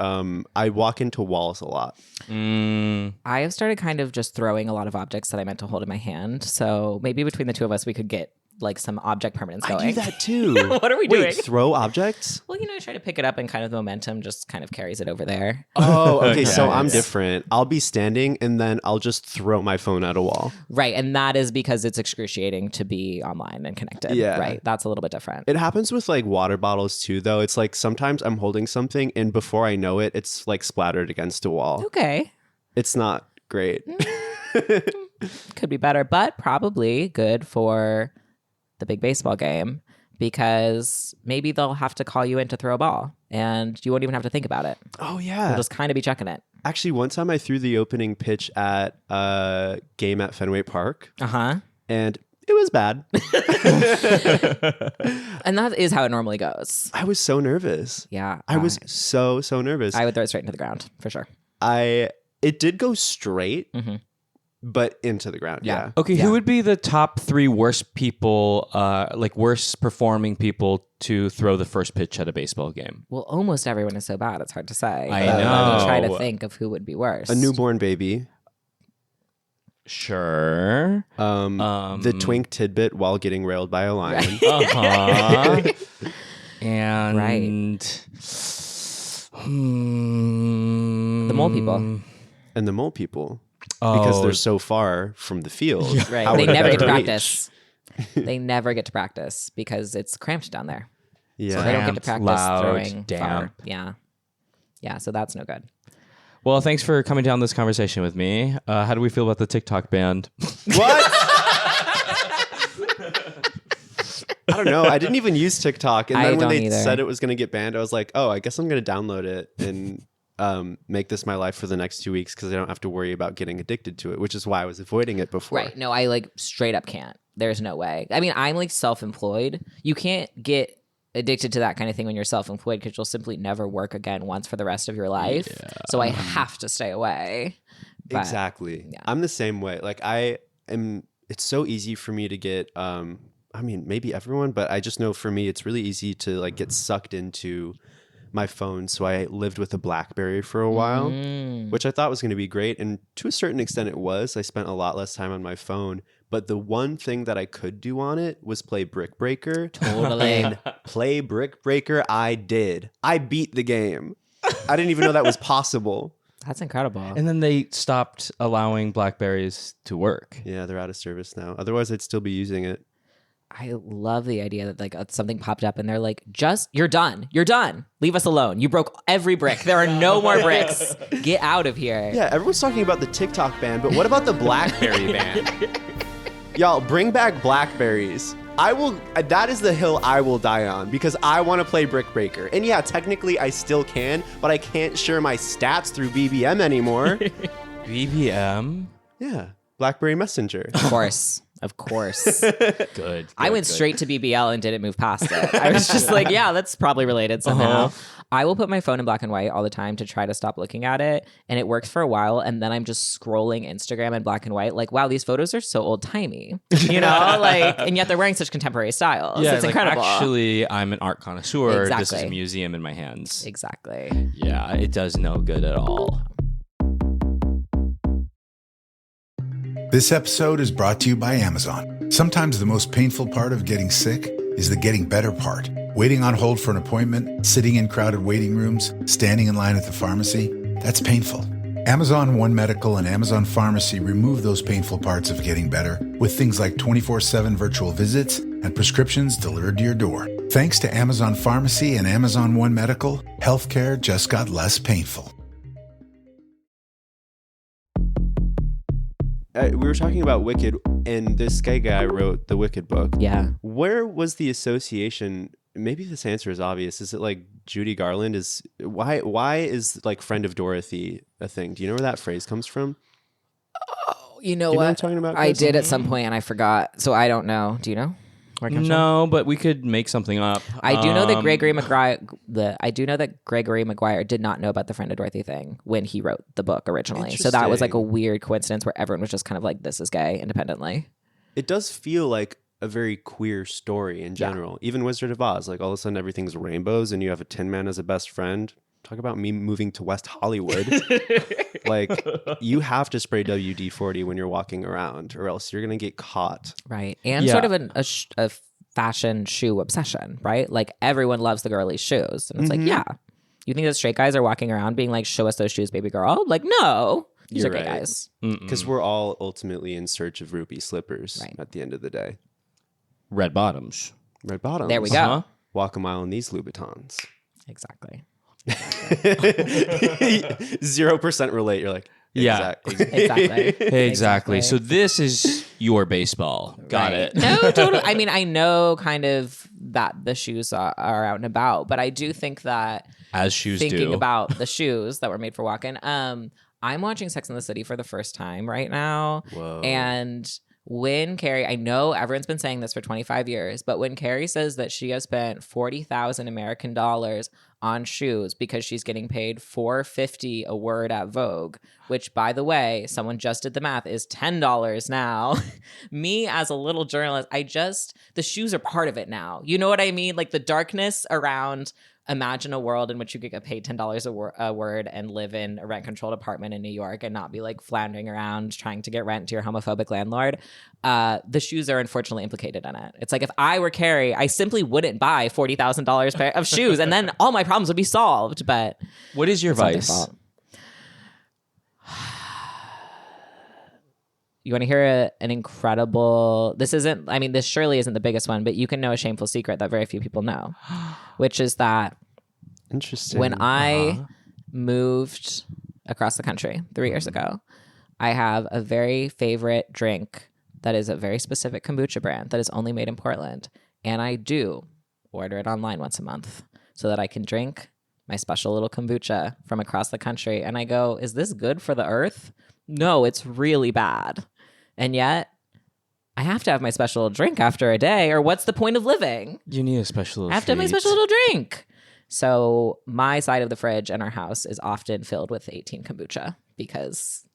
I walk into walls a lot.
I have started kind of just throwing a lot of objects that I meant to hold in my hand. So maybe between the two of us, we could get like some object permanence going.
I do that too.
What are we doing?
Wait, throw objects?
Well, I try to pick it up and kind of the momentum just kind of carries it over there.
Oh, okay. So I'm different. I'll be standing and then I'll just throw my phone at a wall.
Right. And that is because it's excruciating to be online and connected.
Yeah.
Right. That's a little bit different.
It happens with like water bottles too, though. It's like sometimes I'm holding something and before I know it, it's like splattered against a wall.
Okay.
It's not great.
Could be better, but probably good for the big baseball game because maybe they'll have to call you in to throw a ball and you won't even have to think about it.
Oh, yeah.
You'll just kind of be checking it.
Actually, one time I threw the opening pitch at a game at Fenway Park.
Uh-huh.
And it was bad.
And that is how it normally goes.
I was so nervous.
Yeah.
I was so nervous.
I would throw it straight into the ground for sure.
It did go straight. Mm-hmm. But into the ground, yeah.
Okay, who would be the top 3 worst people, worst performing people to throw the first pitch at a baseball game?
Well, almost everyone is so bad, it's hard to say.
I know.
Try to think of who would be worse.
A newborn baby.
Sure.
The twink tidbit while getting railed by a lion.
Uh-huh. And...
Right. The mole people.
And the mole people. Because they're so far from the field.
Right. They never get to practice. They never get to practice because it's cramped down there.
Yeah.
So they don't get to practice
loud,
throwing
damp.
far. Yeah. Yeah, so that's no good.
Well, thanks for coming down this conversation with me. How do we feel about the TikTok ban?
What? I don't know. I didn't even use TikTok. And then when they said it was going to get banned, I was like, oh, I guess I'm going to download it and make this my life for the next 2 weeks because I don't have to worry about getting addicted to it, which is why I was avoiding it before.
Right. No, I straight up can't. There's no way. I mean, I'm self-employed. You can't get addicted to that kind of thing when you're self-employed because you'll simply never work again once for the rest of your life. Yeah. So I have to stay away. But,
exactly.
Yeah.
I'm the same way. It's so easy for me to get, maybe everyone, but I just know for me, it's really easy to get sucked into my phone. So I lived with a BlackBerry for a while, which I thought was going to be great. And to a certain extent it was. I spent a lot less time on my phone. But the one thing that I could do on it was play Brick Breaker.
Totally.
And play Brick Breaker I did. I beat the game. I didn't even know that was possible.
That's incredible.
And then they stopped allowing BlackBerries to work.
Yeah, they're out of service now. Otherwise, I'd still be using it.
I love the idea that something popped up and they're like, you're done. You're done. Leave us alone. You broke every brick. There are no more bricks. Get out of here.
Yeah, everyone's talking about the TikTok ban, but what about the BlackBerry ban? Y'all, bring back BlackBerries. That is the hill I will die on because I want to play Brick Breaker. And yeah, technically I still can, but I can't share my stats through BBM anymore.
BBM?
Yeah, BlackBerry Messenger.
Of course.
Good.
I went straight to BBL and didn't move past it. I was just like, yeah, that's probably related somehow. I will put my phone in black and white all the time to try to stop looking at it. And it works for a while. And then I'm just scrolling Instagram in black and white. Like, wow, these photos are so old timey, and yet they're wearing such contemporary styles.
Yeah,
it's incredible.
Actually, I'm an art connoisseur.
Exactly.
This is a museum in my hands.
Exactly.
Yeah, it does no good at all.
This episode is brought to you by Amazon. Sometimes the most painful part of getting sick is the getting better part. Waiting on hold for an appointment, sitting in crowded waiting rooms, standing in line at the pharmacy, that's painful. Amazon One Medical and Amazon Pharmacy remove those painful parts of getting better with things like 24/7 virtual visits and prescriptions delivered to your door. Thanks to Amazon Pharmacy and Amazon One Medical, healthcare just got less painful.
We were talking about Wicked, and this guy wrote the Wicked book.
Yeah.
Where was the association? Maybe this answer is obvious. Is it Judy Garland is why is friend of Dorothy a thing? Do you know where that phrase comes from?
Oh, you know
what
I'm
talking about?
I did at some point and I forgot. So I don't know. Do you know? More chemtrail?
No, but we could make something up.
I do know that Gregory Maguire did not know about the Friend of Dorothy thing when he wrote the book originally. So that was like a weird coincidence where everyone was just kind of like, this is gay independently.
It does feel like a very queer story in general. Even Wizard of Oz, like all of a sudden everything's rainbows and you have a Tin Man as a best friend. Talk about me moving to West Hollywood. Like, you have to spray WD-40 when you're walking around or else you're going to get caught.
Right. And sort of a fashion shoe obsession, right? Like, everyone loves the girly shoes. And it's like, yeah. You think that straight guys are walking around being like, show us those shoes, baby girl? Like, no. These are gay guys.
Because we're all ultimately in search of ruby slippers at the end of the day.
Red bottoms.
Red bottoms.
There we go.
Walk a mile in these Louboutins.
Exactly.
0% relate. You're like,
Exactly.
Exactly. So this is your baseball. Got it.
No, totally. I mean, I know kind of that the shoes are out and about, but I do think that
as shoes
thinking about the shoes that were made for walking, I'm watching Sex and the City for the first time right now.
Whoa.
And when Carrie, I know everyone's been saying this for 25 years, but when Carrie says that she has spent 40,000 American dollars on shoes because she's getting paid $4.50 a word at Vogue, which, by the way, someone just did the math, is $10 now. Me as a little journalist, the shoes are part of it now. You know what I mean? Like the darkness around imagine a world in which you could get paid $10 a word and live in a rent-controlled apartment in New York and not be like floundering around trying to get rent to your homophobic landlord. The shoes are unfortunately implicated in it. It's like if I were Carrie, I simply wouldn't buy $40,000 pair of shoes and then all my problems would be solved. But
what is your vice?
You want to hear an incredible... This surely isn't the biggest one, but you can know a shameful secret that very few people know, which is that
interesting.
When I moved across the country 3 years ago, I have a very favorite drink that is a very specific kombucha brand that is only made in Portland. And I do order it online once a month so that I can drink my special little kombucha from across the country. And I go, is this good for the earth? No, it's really bad. And yet, I have to have my special little drink after a day, or what's the point of living?
You need a special little
I have to have my special little drink. So my side of the fridge in our house is often filled with 18 kombucha because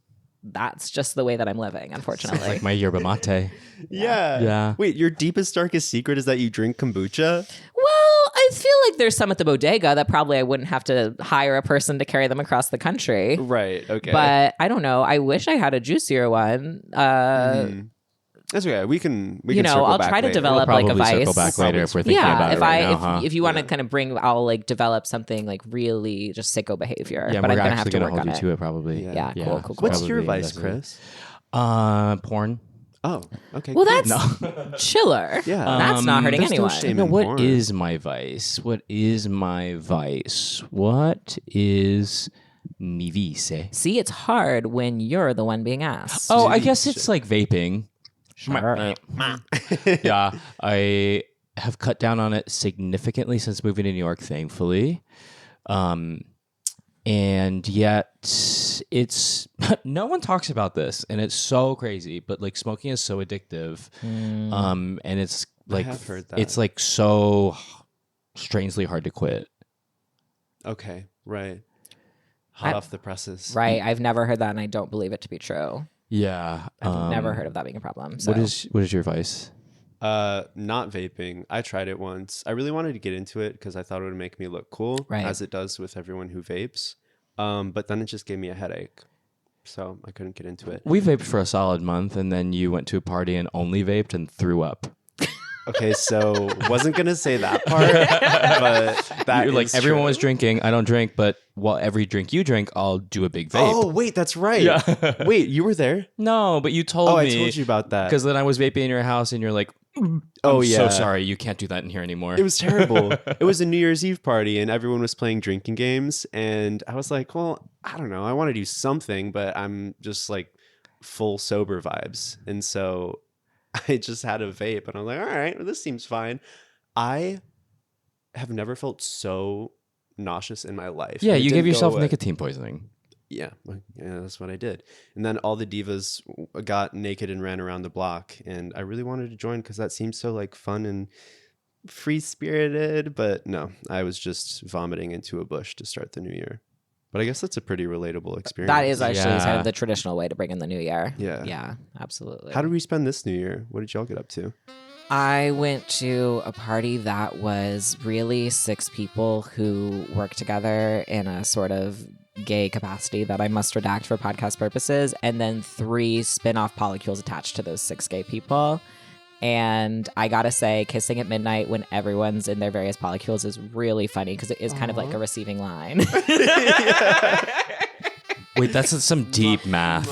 that's just the way that I'm living, unfortunately.
It's like my yerba mate.
Yeah. Wait, your deepest, darkest secret is that you drink kombucha?
Well, I feel like there's some at the bodega that probably I wouldn't have to hire a person to carry them across the country.
Right, okay.
But I don't know. I wish I had a juicier one.
That's okay. We can
I'll try to develop like a vice.
Circle back later if we're thinking about it right now.
If you want to kind of I'll like develop something like really just sicko behavior.
Yeah,
but I'm
we're
gonna have to
actually
work
hold
on
you
it.
to it probably.
Yeah, cool.
What's your vice, Chris?
Porn.
Oh, okay.
Well,
cool.
that's chiller.
Yeah,
that's not hurting
there's no
anyone.
shame
No,
in
what
porn.
is my vice? What is my vice? What is mi vice?
See, it's hard when you're the one being asked.
Oh, I guess it's like vaping.
Sure.
Yeah, I have cut down on it significantly since moving to New York, thankfully. And yet it's no one talks about this, and it's so crazy, but like smoking is so addictive. And it's like
I have heard that.
it's like so strangely hard to quit.
Okay, right. Hot off the presses.
Right. I've never heard that, and I don't believe it to be true.
Yeah.
I've never heard of that being a problem. So.
What is your vice?
Not vaping. I tried it once. I really wanted to get into it because I thought it would make me look cool,
right,
as it does with everyone who vapes. But then it just gave me a headache, so I couldn't get into it.
We vaped for a solid month, and then you went to a party and only vaped and threw up.
Okay, so wasn't gonna say that part, but that
You're like
is
everyone
true.
was drinking. I don't drink, but while every drink you drink, I'll do a big vape.
Oh wait, that's right.
Yeah.
Wait, you were there?
No, but you told me.
I told you about that.
Because then I was vaping in your house, and you're like,
"Oh
I'm
yeah,
so sorry, you can't do that in here anymore."
It was terrible. It was a New Year's Eve party, and everyone was playing drinking games, and I was like, "Well, I don't know. I want to do something, but I'm just like full sober vibes," and so I just had a vape, and I'm like, "All right, well, this seems fine." I have never felt so nauseous in my life.
Yeah,
and it
you
didn't
gave
go
yourself
away.
nicotine poisoning.
Yeah, that's what I did. And then all the divas got naked and ran around the block. And I really wanted to join because that seems so like fun and free spirited. But no, I was just vomiting into a bush to start the new year. But I guess that's a pretty relatable experience.
That is actually kind of the traditional way to bring in the new year.
Yeah.
Yeah, absolutely.
How did we spend this new year? What did y'all get up to?
I went to a party that was really 6 people who work together in a sort of gay capacity that I must redact for podcast purposes, and then 3 spin-off polycules attached to those 6 gay people. And I gotta say, kissing at midnight when everyone's in their various polycules is really funny because it is kind of like a receiving line.
Wait, that's some deep math.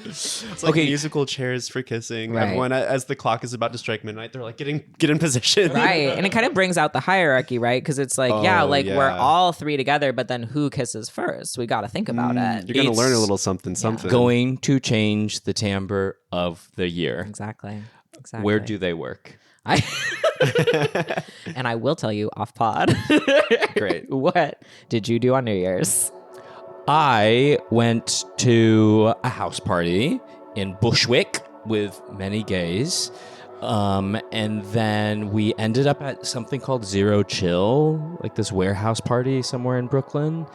It's like musical chairs for kissing.
Right.
Everyone, as the clock is about to strike midnight, they're like, get in position.
Right. And it kind of brings out the hierarchy, right? Because it's like, we're all 3 together, but then who kisses first? We got to think about it.
You're going to learn a little something.
Going to change the timbre of the year.
Exactly.
Where do they work?
And I will tell you off pod.
Great.
What did you do on New Year's?
I went to a house party in Bushwick with many gays. And then we ended up at something called Zero Chill, like this warehouse party somewhere in Brooklyn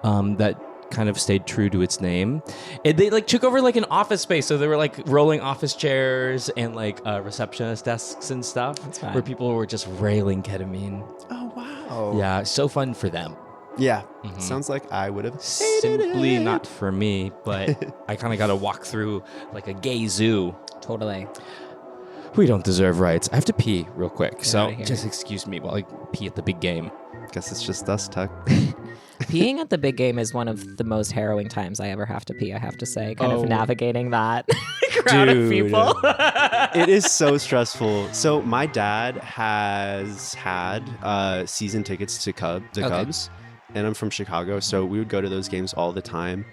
that kind of stayed true to its name. They like took over like an office space, so there were like rolling office chairs and like receptionist desks and stuff where people were just railing ketamine.
Oh, wow.
Yeah, so fun for them.
Yeah, sounds like I would have
simply not for me, but I kind of got to walk through like a gay zoo.
Totally.
We don't deserve rights. I have to pee real quick,
Get
so
outta here.
just excuse me while I pee at the big game.
Guess it's just us, Tuck.
Peeing at the big game is one of the most harrowing times I ever have to pee, I have to say. Kind of navigating that crowd of people.
It is so stressful. So my dad has had season tickets to Cubs, and I'm from Chicago, so we would go to those games all the time.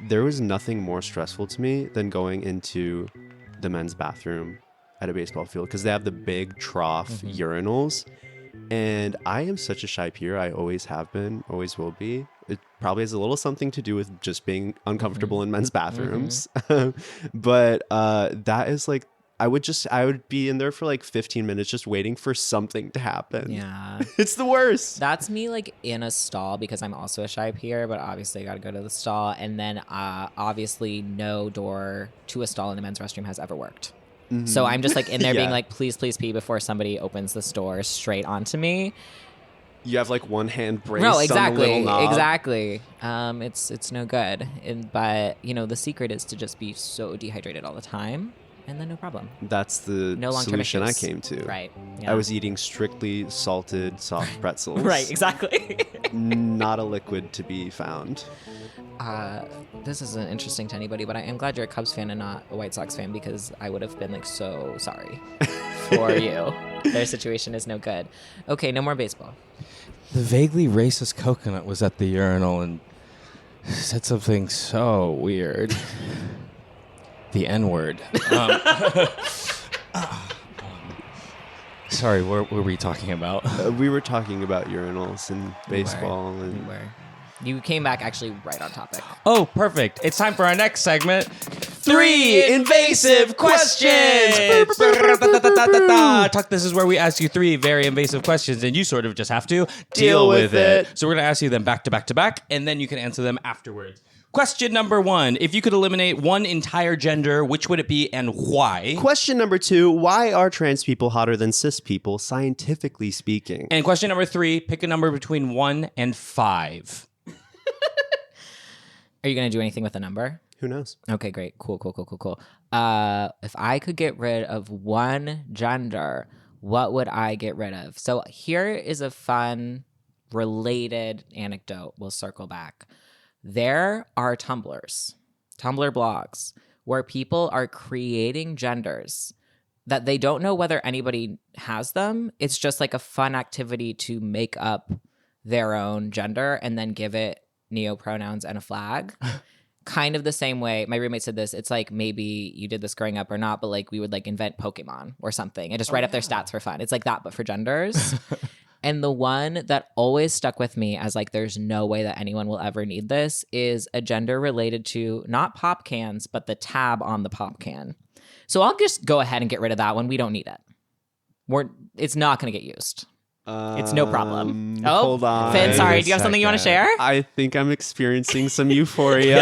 There was nothing more stressful to me than going into the men's bathroom at a baseball field because they have the big trough urinals. And I am such a shy peer. I always have been, always will be. It probably has a little something to do with just being uncomfortable in men's bathrooms. But that is like, I would be in there for like 15 minutes just waiting for something to happen.
Yeah.
It's the worst.
That's me like in a stall because I'm also a shy peer, but obviously I got to go to the stall. And then obviously no door to a stall in the men's restroom has ever worked. So I'm just like in there being like, please, please pee before somebody opens this door straight onto me.
You have like one hand braced
No,
on the little knob.
exactly. It's no good. But you know, the secret is to just be so dehydrated all the time, and then no problem.
That's the
No long-term
solution I
issues.
came to.
Right.
I
Yeah.
was eating strictly salted soft pretzels.
Right. Exactly.
Not a liquid to be found.
This isn't interesting to anybody, but I am glad you're a Cubs fan and not a White Sox fan because I would have been like so sorry for you. Their situation is no good. Okay, no more baseball.
The vaguely racist coconut was at the urinal and said something so weird. The N-word. Sorry, what were we talking about?
We were talking about urinals and baseball.
You came back actually right on topic.
Oh, perfect. It's time for our next segment. 3 invasive questions. Tuck, this is where we ask you 3 very invasive questions, and you sort of just have to deal with it. So we're going to ask you them back to back to back, and then you can answer them afterwards. Question number 1. If you could eliminate one entire gender, which would it be and why?
Question number 2. Why are trans people hotter than cis people, scientifically speaking?
And question number 3. Pick a number between 1 and 5.
Are you going to do anything with a number?
Who knows?
Okay, great. Cool. If I could get rid of one gender, what would I get rid of? So here is a fun related anecdote. We'll circle back. There are Tumblr blogs, where people are creating genders that they don't know whether anybody has them. It's just like a fun activity to make up their own gender and then give it neopronouns and a flag. Kind of the same way my roommate said this. It's like maybe you did this growing up or not, but like we would like invent Pokemon or something and just write up their stats for fun. It's like that, but for genders. And the one that always stuck with me as like, there's no way that anyone will ever need this is a gender related to not pop cans, but the tab on the pop can. So I'll just go ahead and get rid of that one. We don't need it. It's not going to get used. It's no problem. Oh,
hold on.
Finn, sorry. Do you have something you want to share?
I think I'm experiencing some euphoria.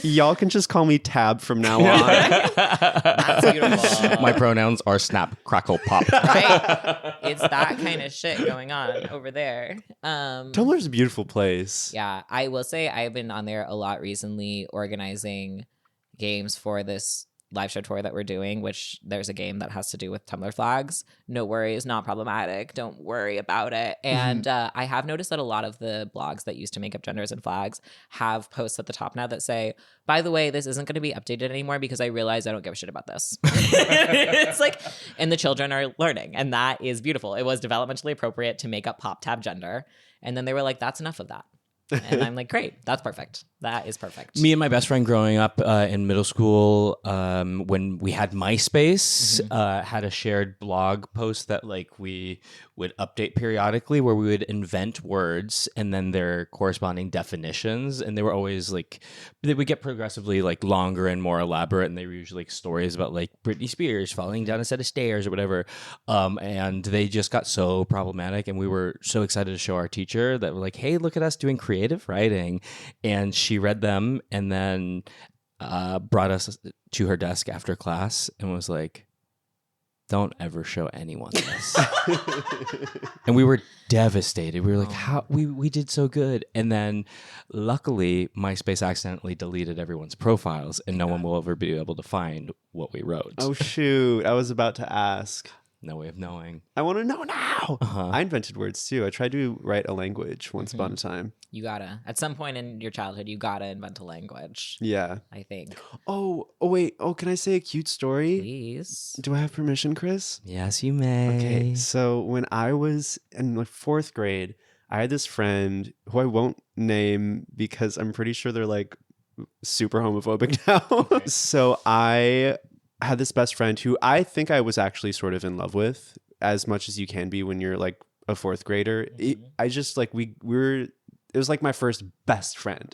Y'all can just call me Tab from now on.
That's beautiful.
My pronouns are snap, crackle, pop.
Right? It's that kind of shit going on over there.
Tumblr's a beautiful place.
Yeah, I will say I've been on there a lot recently organizing games for this live show tour that we're doing, which there's a game that has to do with Tumblr flags. No worries, not problematic. Don't worry about it. And I have noticed that a lot of the blogs that used to make up genders and flags have posts at the top now that say, by the way, this isn't going to be updated anymore because I realize I don't give a shit about this. It's like, and the children are learning, and that is beautiful. It was developmentally appropriate to make up pop tab gender. And then they were like, that's enough of that. And I'm like, great, that's perfect. That is perfect.
Me and my best friend growing up in middle school, when we had MySpace, had a shared blog post that like we would update periodically, where we would invent words and then their corresponding definitions, and they were always like, they would get progressively like longer and more elaborate, and they were usually like stories about like Britney Spears falling down a set of stairs or whatever, and they just got so problematic, and we were so excited to show our teacher that we're like, hey, look at us doing creative writing, and she read them and then brought us to her desk after class and was like, don't ever show anyone this. And we were devastated. We were like, how we did so good. And then luckily MySpace accidentally deleted everyone's profiles and no one will ever be able to find what we wrote.
Oh shoot, I was about to ask.
No way of knowing.
I want to know now. I invented words too. I tried to write a language once upon a time.
You gotta, at some point in your childhood, you gotta invent a language.
Yeah.
I think.
Oh, wait. Oh, can I say a cute story?
Please.
Do I have permission, Chris?
Yes, you may.
Okay. So when I was in like 4th grade, I had this friend who I won't name because I'm pretty sure they're like super homophobic now. So I had this best friend who I think I was actually sort of in love with, as much as you can be when you're like a 4th grader. I just like, we were, it was like my first best friend.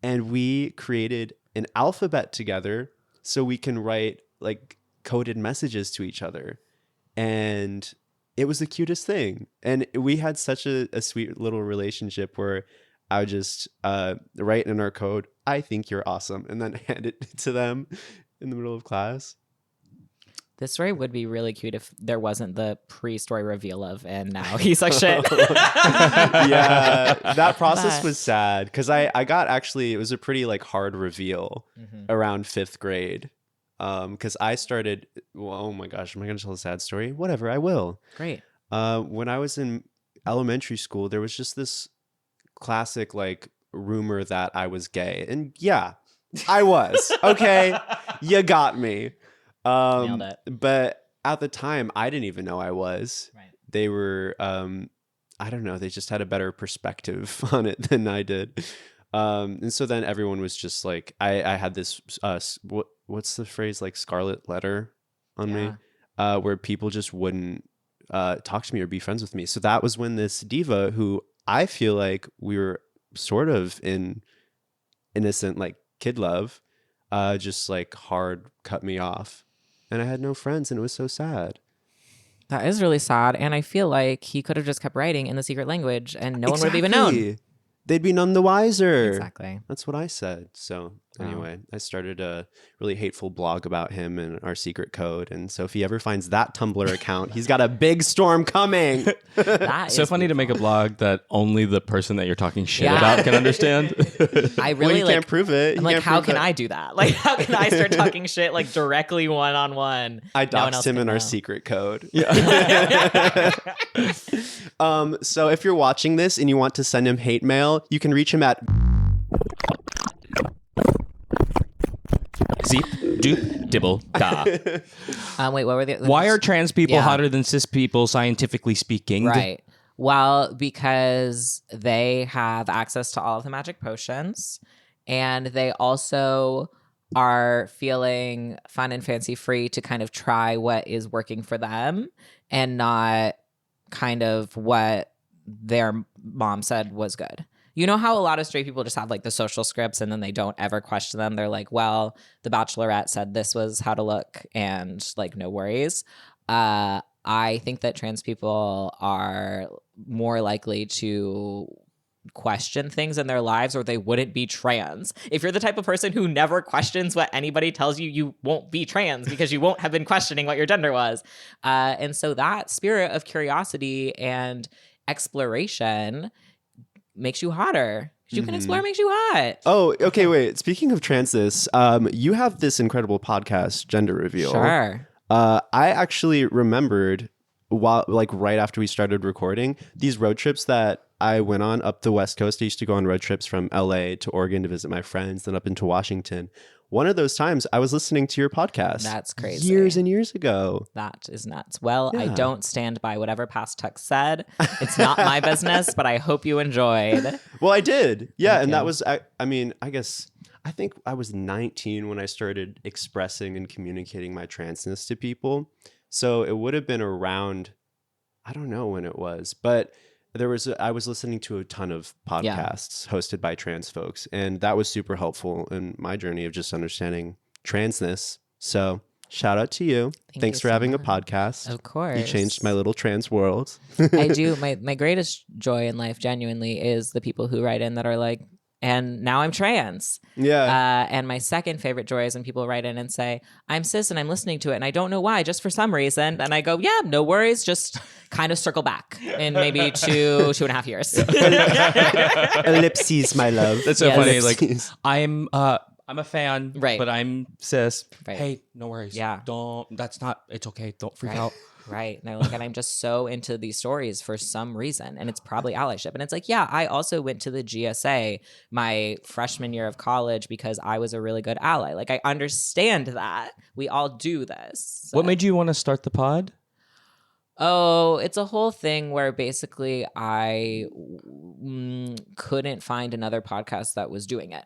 And we created an alphabet together so we can write like coded messages to each other. And it was the cutest thing. And we had such a sweet little relationship where I would just write in our code, I think you're awesome, and then hand it to them in the middle of class.
This story would be really cute if there wasn't the pre-story reveal of, and now he's like shit.
Yeah, that process was sad because I got actually, it was a pretty like hard reveal around 5th grade. Because I started, well, oh my gosh, am I going to tell a sad story? Whatever, I will.
Great.
When I was in elementary school, there was just this classic like rumor that I was gay. And yeah, I was. Okay, you got me.
Nailed it.
But at the time, I didn't even know I was.
Right.
They were, I don't know, they just had a better perspective on it than I did. And so then everyone was just like, I had this, what's the phrase, like scarlet letter on me, where people just wouldn't talk to me or be friends with me. So that was when this diva, who I feel like we were sort of in innocent, like kid love, just like hard cut me off. And I had no friends, and it was so sad.
That is really sad. And I feel like he could have just kept writing in the secret language and no one would have even known.
They'd be none the wiser.
Exactly.
That's what I said. So anyway, I started a really hateful blog about him and our secret code. And so if he ever finds that Tumblr account, he's got a big storm coming.
So funny to make a blog that only the person that you're talking shit about can understand.
I really
can't prove it.
I'm like, how can I do that? Like, how can I start talking shit like directly one-on-one?
I doxed him in our secret code. So if you're watching this and you want to send him hate mail, you can reach him at
Zeep, doop, dibble, da.
Wait, what were the...
Why are trans people hotter than cis people, scientifically speaking?
Right. Well, because they have access to all of the magic potions, and they also are feeling fun and fancy free to kind of try what is working for them. and not kind of what their mom said was good. You know how a lot of straight people just have like the social scripts and then they don't ever question them. They're like, well, the Bachelorette said this was how to look and like no worries. I think that trans people are more likely to question things in their lives or they wouldn't be trans. If you're the type of person who never questions what anybody tells you, you won't be trans because you won't have been questioning what your gender was. And so that spirit of curiosity and exploration makes you hotter. You can explore, makes you hot.
Oh, okay, wait. Speaking of transness, you have this incredible podcast, Gender Reveal.
Sure.
I actually remembered right after we started recording, these road trips that I went on up the West Coast. I used to go on road trips from LA to Oregon to visit my friends, then up into Washington. One of those times I was listening to your podcast.
That's crazy.
Years and years ago.
That is nuts. Well,
Yeah.
I don't stand by whatever past Tuck said. It's not my business, but I hope you enjoyed.
Well, I did. Yeah.
Thank
and
you.
that was, I think I was 19 when I started expressing and communicating my transness to people. So it would have been around, I don't know when it was, but I was listening to a ton of podcasts hosted by trans folks, and that was super helpful in my journey of just understanding transness. So shout out to you. Thanks for having a podcast.
Of course.
You changed my little trans world.
I do. My greatest joy in life genuinely is the people who write in that are like, and now I'm trans.
Yeah.
And my second favorite joy is when people write in and say, I'm cis and I'm listening to it and I don't know why, just for some reason. And I go, yeah, no worries. Just kind of circle back in maybe 2.5 years.
Ellipses, my love.
That's so
Yes.
funny.
Ellipses.
Like I'm a fan,
Right.
but I'm cis.
Right.
Hey, no worries.
Yeah.
It's okay. Don't freak
Right.
out.
Right. And I'm just so into these stories for some reason. And it's probably allyship. And it's like, yeah, I also went to the GSA my freshman year of college because I was a really good ally. Like, I understand that. We all do this.
What made you want to start the pod?
Oh, it's a whole thing where basically I couldn't find another podcast that was doing it.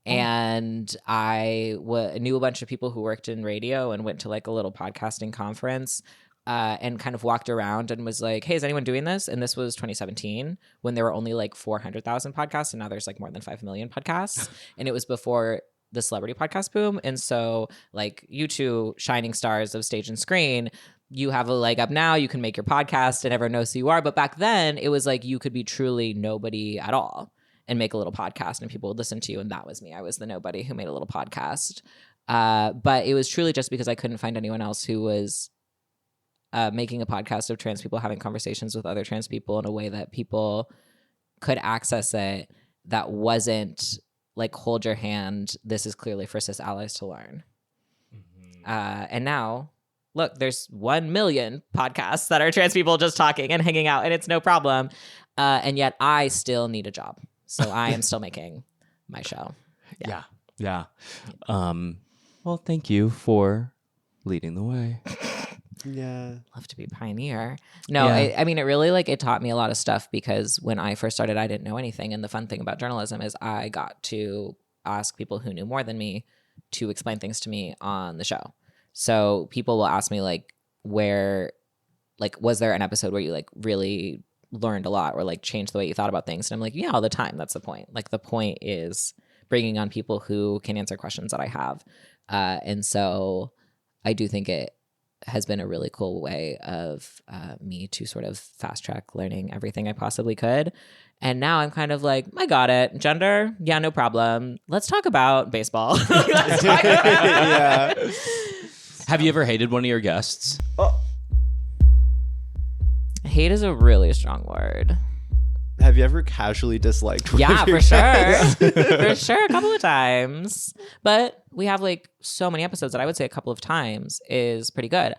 And I knew a bunch of people who worked in radio and went to like a little podcasting conference and kind of walked around and was like, hey, is anyone doing this? And this was 2017 when there were only like 400,000 podcasts. And now there's like more than 5 million podcasts. And it was before the celebrity podcast boom. And so like you two shining stars of stage and screen, you have a leg up now. You can make your podcast and everyone knows who you are. But back then it was like you could be truly nobody at all and make a little podcast and people would listen to you. And that was me. I was the nobody who made a little podcast. But it was truly just because I couldn't find anyone else who was making a podcast of trans people having conversations with other trans people in a way that people could access it that wasn't like, hold your hand. This is clearly for cis allies to learn. And now, look, there's 1 million podcasts that are trans people just talking and hanging out and it's no problem. And yet I still need a job. So I am still making my show.
Yeah. Well, thank you for leading the way.
Yeah.
Love to be a pioneer. No,
Yeah.
I mean, it really like it taught me a lot of stuff because when I first started, I didn't know anything. And the fun thing about journalism is I got to ask people who knew more than me to explain things to me on the show. So people will ask me like, where, like, was there an episode where you like really learned a lot or like changed the way you thought about things? And I'm like, yeah, all the time. That's the point. Like the point is bringing on people who can answer questions that I have. And so I do think it has been a really cool way of me to sort of fast track learning everything I possibly could. And now I'm kind of like, I got it. Gender? Yeah, no problem. Let's talk about baseball. Let's talk about-
Yeah.
Have you ever hated one of your guests?
Hate is a really strong word.
Have you ever casually disliked one
Yeah,
of your
for sure.
guests?
For sure, a couple of times. But we have like so many episodes that I would say a couple of times is pretty good.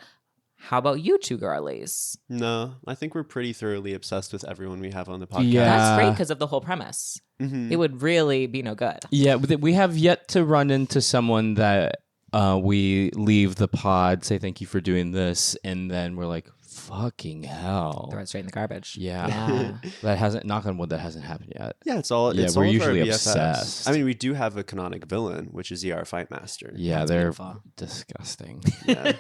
How about you two girlies?
No, I think we're pretty thoroughly obsessed with everyone we have on the podcast.
Yeah.
That's great because of the whole premise.
Mhm.
It would really be no good.
Yeah, we have yet to run into someone that we leave the pod, say thank you for doing this, and then we're like, fucking hell.
Throw it straight in the garbage.
Yeah. That hasn't, knock on wood, that hasn't happened yet.
Yeah, it's all.
Yeah,
It's
we're
all of
usually
our BFFs.
obsessed.
I mean, we do have a canonic villain, which is ER Fight Master.
Yeah,
That's
they're
beautiful.
disgusting.
Yeah.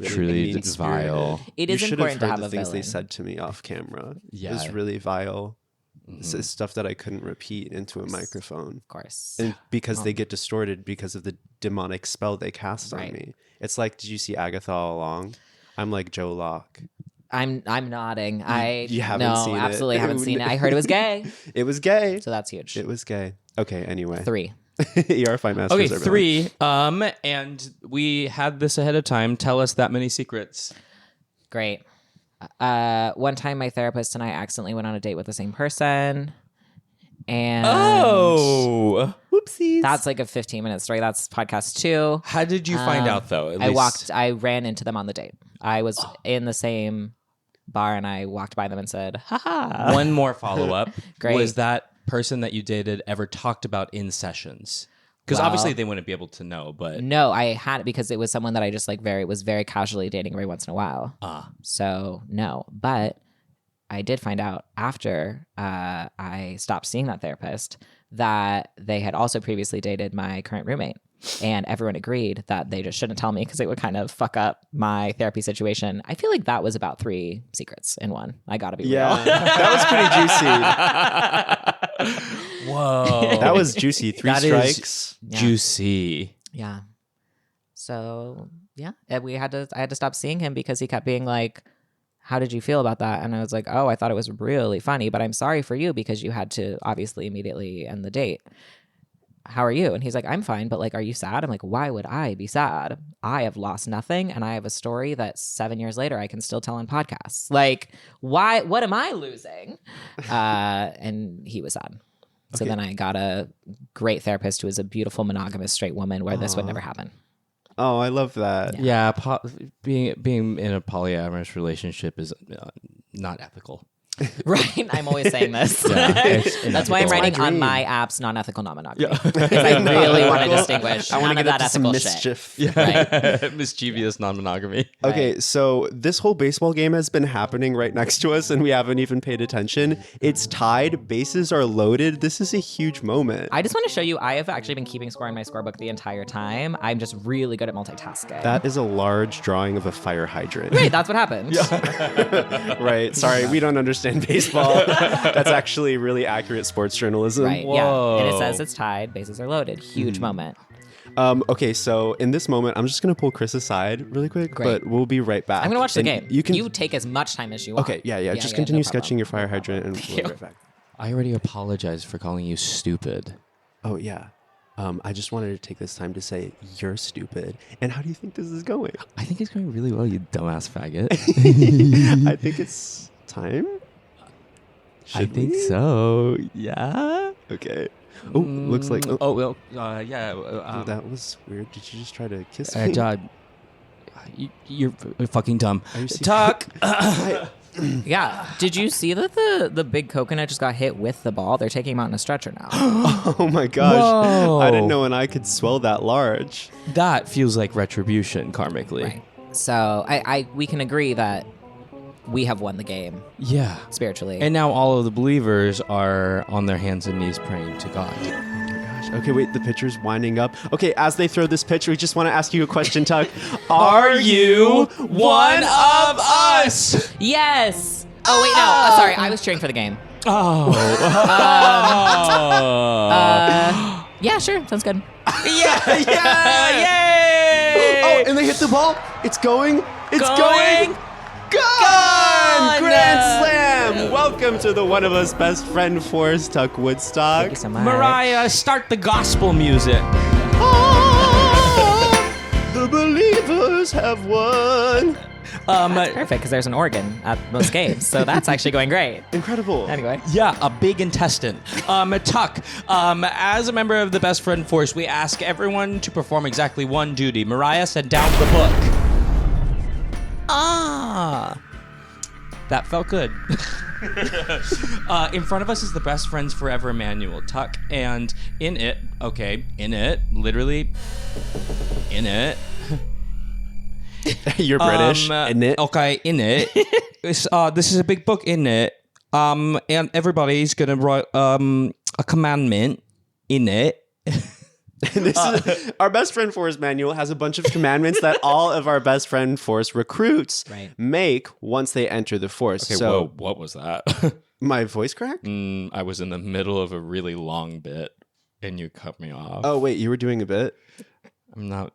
truly
mean-spirited.
vile.
It
You
is
should
important to
heard
have
the
a
things they
villain.
said to me off camera.
Yeah.
It was really vile. It's stuff that I couldn't repeat into a microphone.
Of course.
And because they get distorted because of the demonic spell they cast on me. It's like, did you see Agatha all along? I'm like Joe Locke.
I'm nodding.
You haven't seen it.
absolutely haven't seen it. I heard it was gay.
It was gay.
So that's huge.
It was gay. Okay, anyway.
3.
ER5 Masters.
Okay, 3. And we had this ahead of time. Tell us that many secrets.
Great. One time my therapist and I accidentally went on a date with the same person. And
whoopsies.
That's like a 15-minute story. That's podcast 2.
How did you find out though?
I ran into them on the date. I was in the same bar and I walked by them and said, haha.
One more follow-up.
Great.
Was that person that you dated ever talked about in sessions? Because obviously they wouldn't be able to know, but...
No, I had it because it was someone that I just like was very casually dating every once in a while. So no, but I did find out after I stopped seeing that therapist that they had also previously dated my current roommate. And everyone agreed that they just shouldn't tell me because it would kind of fuck up my therapy situation. I feel like that was about 3 secrets in one. I gotta be real.
That was pretty juicy.
Whoa.
That was juicy. 3
That
strikes.
Juicy.
Yeah. So yeah, and I had to stop seeing him because he kept being like, how did you feel about that? And I was like, oh, I thought it was really funny, but I'm sorry for you because you had to obviously immediately end the date. How are you? And he's like, I'm fine, but like, are you sad? I'm like, why would I be sad? I have lost nothing. And I have a story that 7 years later, I can still tell on podcasts. Like, why, what am I losing? And he was sad. So then I got a great therapist who is a beautiful monogamous straight woman where this would never happen.
Oh, I love that.
Yeah, being in a polyamorous relationship is not ethical.
Right? I'm always saying this. That's why I'm writing on my apps non-ethical non-monogamy. Because I really want to distinguish
I want
none
to
of
get
that
into some
ethical
mischief.
shit. Right?
Mischievous non-monogamy.
Okay, so this whole baseball game has been happening right next to us and we haven't even paid attention. It's tied. Bases are loaded. This is a huge moment.
I just want to show you, I have actually been keeping score in my scorebook the entire time. I'm just really good at multitasking.
That is a large drawing of a fire hydrant.
Right, that's what happened.
Right. Sorry, we don't understand baseball. That's actually really accurate sports journalism.
Right, yeah. And it says it's tied, bases are loaded. Huge moment.
Okay, so in this moment, I'm just going to pull Chris aside really quick, but we'll be right back.
I'm going to watch the game.
You can
take as much time as you want.
Okay, yeah. Just continue sketching your fire hydrant and we'll be right back.
I already apologized for calling you stupid.
Oh, yeah. I just wanted to take this time to say you're stupid. And how do you think this is going?
I think it's going really well, you dumbass faggot.
I think it's time.
I think so. Yeah.
Okay. Oh, looks like.
Yeah.
That was weird. Did you just try to kiss me?
You're fucking dumb.
Are you serious?
Tuck.
Yeah. Did you see that the big coconut just got hit with the ball? They're taking him out in a stretcher now.
Oh my gosh.
Whoa.
I didn't know an eye could swell that large.
That feels like retribution karmically.
Right. So we can agree that we have won the game.
Yeah.
Spiritually.
And now all of the believers are on their hands and knees praying to God.
Oh my gosh. Okay, wait, the pitcher's winding up. Okay, as they throw this pitch, we just want to ask you a question, Tuck.
Are you one of us?
Yes. Oh, wait, no. Sorry, I was cheering for the game.
Oh.
Yeah, sure. Sounds good.
Yeah, yay!
Oh, and they hit the ball. It's going. It's going. Gone! Grand Slam! Welcome to the One of Us Best Friend Force, Tuck Woodstock.
Thank you so much.
Mariah, start the gospel music.
The believers have won.
Perfect, because there's an organ at most games, so that's actually going great.
Incredible.
Anyway.
Yeah, a big intestine. Tuck, as a member of the Best Friend Force, we ask everyone to perform exactly one duty. Mariah, set down the book. That felt good. In front of us is the Best Friends Forever manual, Tuck, and literally, in it.
You're British. In it.
Okay, in it. This is a big book, in it. And everybody's gonna write a commandment in it.
This is our best friend force manual has a bunch of commandments that all of our best friend force recruits make once they enter the force.
Okay,
so
whoa, what was that?
My voice crack?
I was in the middle of a really long bit and you cut me off.
Oh, wait, you were doing a bit?
I'm not.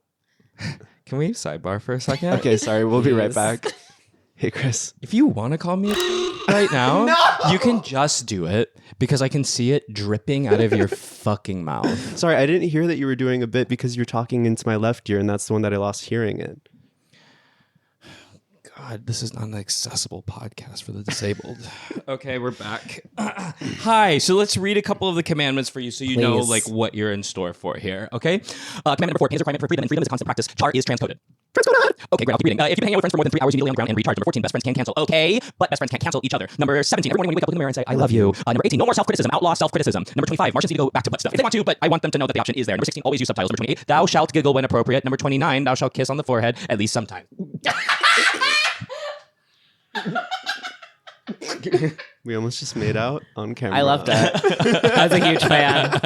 Can we sidebar for a second?
Okay, sorry. We'll be right back. Hey, Chris.
If you want to call me right now, you can just do it because I can see it dripping out of your fucking mouth.
Sorry, I didn't hear that you were doing a bit because you're talking into my left ear, and that's the one that I lost hearing in.
God, this is not an accessible podcast for the disabled. Okay, we're back. Hi. So let's read a couple of the commandments for you so you know like what you're in store for here. Okay. Commandment number 4, pays requirement for freedom, and freedom is a constant practice. Char is transcoded. Okay, great. I'll keep reading. If you've been hanging out with friends for more than 3 hours immediately on the ground and recharge. Number 14, best friends can cancel. Okay, but best friends can't cancel each other. Number 17, everyone when you wake up, look in the mirror and say, I love you. Number 18, no more self-criticism. Outlaw self-criticism. Number 25, Martians need to go back to butt stuff if they want to, but I want them to know that the option is there. Number 16, always use subtitles. Number 28, thou shalt giggle when appropriate. Number 29, thou shalt kiss on the forehead at least sometime.
We almost just made out on camera.
I loved it. I was a huge fan.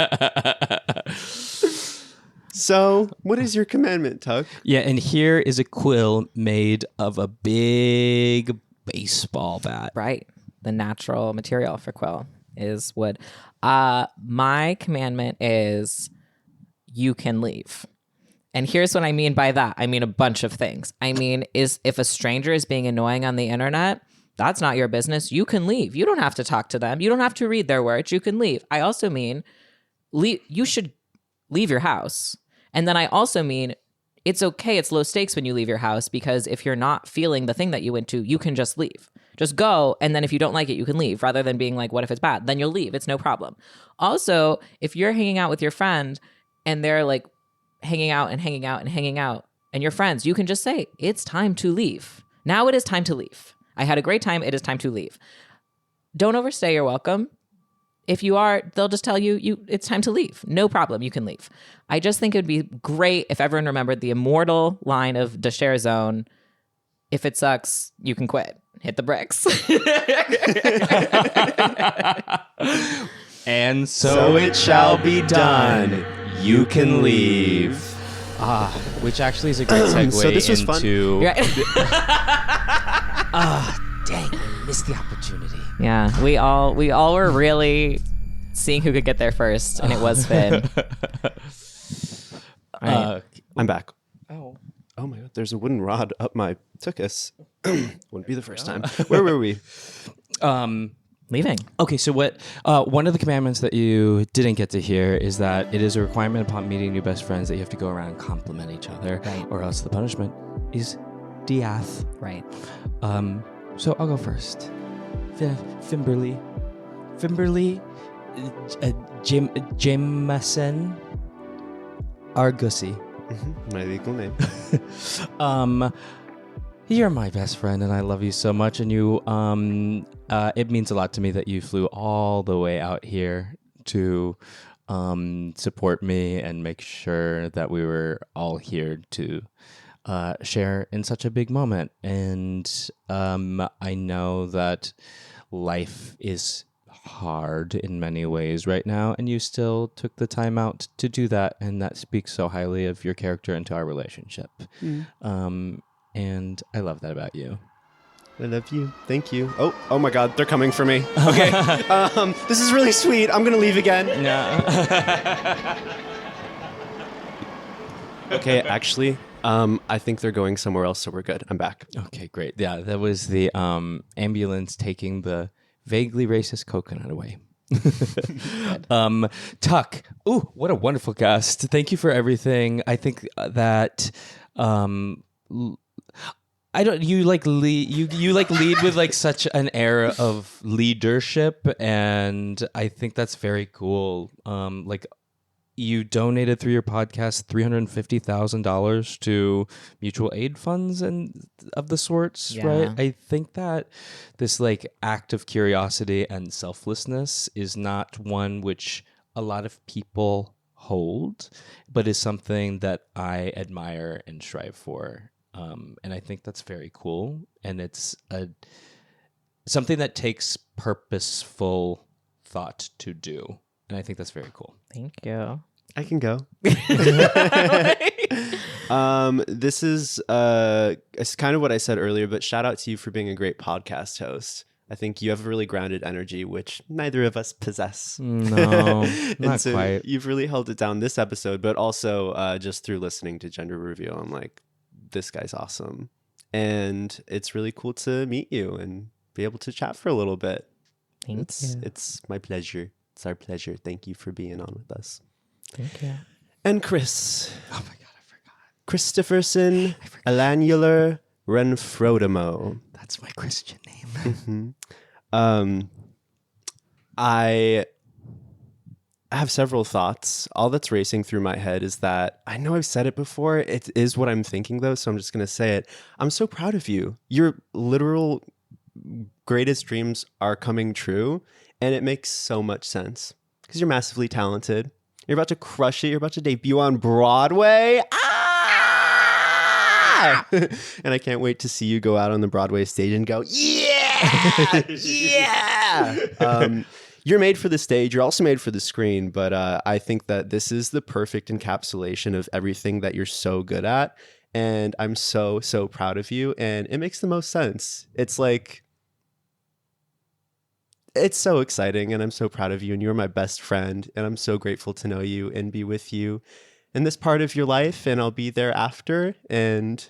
So, what is your commandment, Tuck?
Yeah, and here is a quill made of a big baseball bat.
Right. The natural material for quill is wood. My commandment is you can leave. And here's what I mean by that. I mean a bunch of things. I mean, is if a stranger is being annoying on the internet, that's not your business. You can leave. You don't have to talk to them. You don't have to read their words. You can leave. I also mean you should leave your house. And then I also mean it's okay. It's low stakes when you leave your house because if you're not feeling the thing that you went to, you can just leave. Just go. And then if you don't like it, you can leave rather than being like, what if it's bad? Then you'll leave. It's no problem. Also, if you're hanging out with your friend and they're like, hanging out and you're friends, you can just say it's time to leave. Now it is time to leave. I had a great time. It is time to leave. Don't overstay your welcome. If you are, they'll just tell you it's time to leave. No problem. You can leave. I just think it would be great if everyone remembered the immortal line of the share zone. If it sucks, you can quit. Hit the bricks.
And so it shall be done. You can leave. Which actually is a great segue
so this was
into...
Dang, I missed the opportunity. Yeah, we all were really seeing who could get there first, and it was Finn. Right.
I'm back.
Oh
my God, there's a wooden rod up my tuchus. Wouldn't be the first time. Where were we?
Leaving.
Okay, so what? One of the commandments that you didn't get to hear is that it is a requirement upon meeting new best friends that you have to go around and compliment each other,
right?
Or else the punishment is death.
Right.
So I'll go first. Fimberly, Jameson, Argusy.
My legal name.
You're my best friend, and I love you so much. And you, it means a lot to me that you flew all the way out here to support me and make sure that we were all here to share in such a big moment. And I know that life is hard in many ways right now, and you still took the time out to do that, and that speaks so highly of your character and to our relationship. And I love that about you.
I love you. Thank you. Oh my God, they're coming for me. Okay. This is really sweet. I'm gonna leave again.
No.
Okay, actually, I think they're going somewhere else, so we're good. I'm back.
Okay, great. Yeah, that was the ambulance taking the vaguely racist coconut away. Tuck. Ooh, what a wonderful guest. Thank you for everything. I think that you lead with like such an air of leadership, and I think that's very cool. Like you donated through your podcast $350,000 to mutual aid funds and of the sorts, right? I think that this like act of curiosity and selflessness is not one which a lot of people hold, but is something that I admire and strive for. And I think that's very cool. And it's something that takes purposeful thought to do. And I think that's very cool.
Thank you.
I can go. This is it's kind of what I said earlier, but shout out to you for being a great podcast host. I think you have a really grounded energy, which neither of us possess.
No,
and
not
so
quite.
You've really held it down this episode, but also just through listening to Gender Reveal, I'm like, this guy's awesome. And it's really cool to meet you and be able to chat for a little bit.
You.
It's my pleasure. It's our pleasure. Thank you for being on with us.
Thank you.
And Chris. Oh my God, I forgot. Christopherson Elanular Renfrodemo.
That's my Christian name.
I have several thoughts. All that's racing through my head is that I know I've said it before. It is what I'm thinking, though, so I'm just going to say it. I'm so proud of you. Your literal greatest dreams are coming true, and it makes so much sense because you're massively talented. You're about to crush it. You're about to debut on Broadway. And I can't wait to see you go out on the Broadway stage and go, yeah, yeah. You're made for the stage. You're also made for the screen. But I think that this is the perfect encapsulation of everything that you're so good at. And I'm so, so proud of you. And it makes the most sense. It's like, it's so exciting. And I'm so proud of you. And you're my best friend. And I'm so grateful to know you and be with you in this part of your life. And I'll be there after. And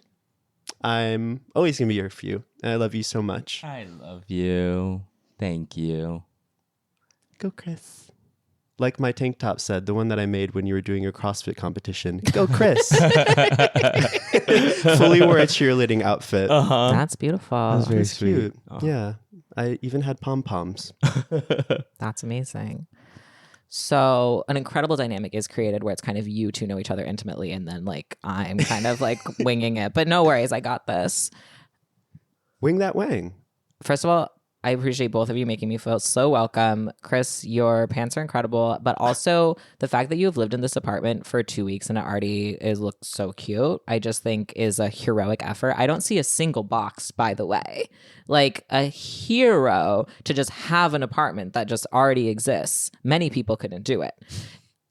I'm always going to be here for you. And I love you so much.
I love you. Thank you.
Go, Chris. Like my tank top said, the one that I made when you were doing your CrossFit competition. Go, Chris. Fully wore a cheerleading outfit.
That's beautiful.
That's very
It's cute.
sweet.
Yeah. I even had pom-poms.
That's amazing. So an incredible dynamic is created where it's kind of you two know each other intimately, and then like I'm kind of like winging it. But no worries, I got this.
Wing that wang.
First of all, I appreciate both of you making me feel so welcome. Chris, your pants are incredible, but also the fact that you've lived in this apartment for 2 weeks and it already looks so cute, I just think is a heroic effort. I don't see a single box, by the way. Like a hero to just have an apartment that just already exists. Many people couldn't do it.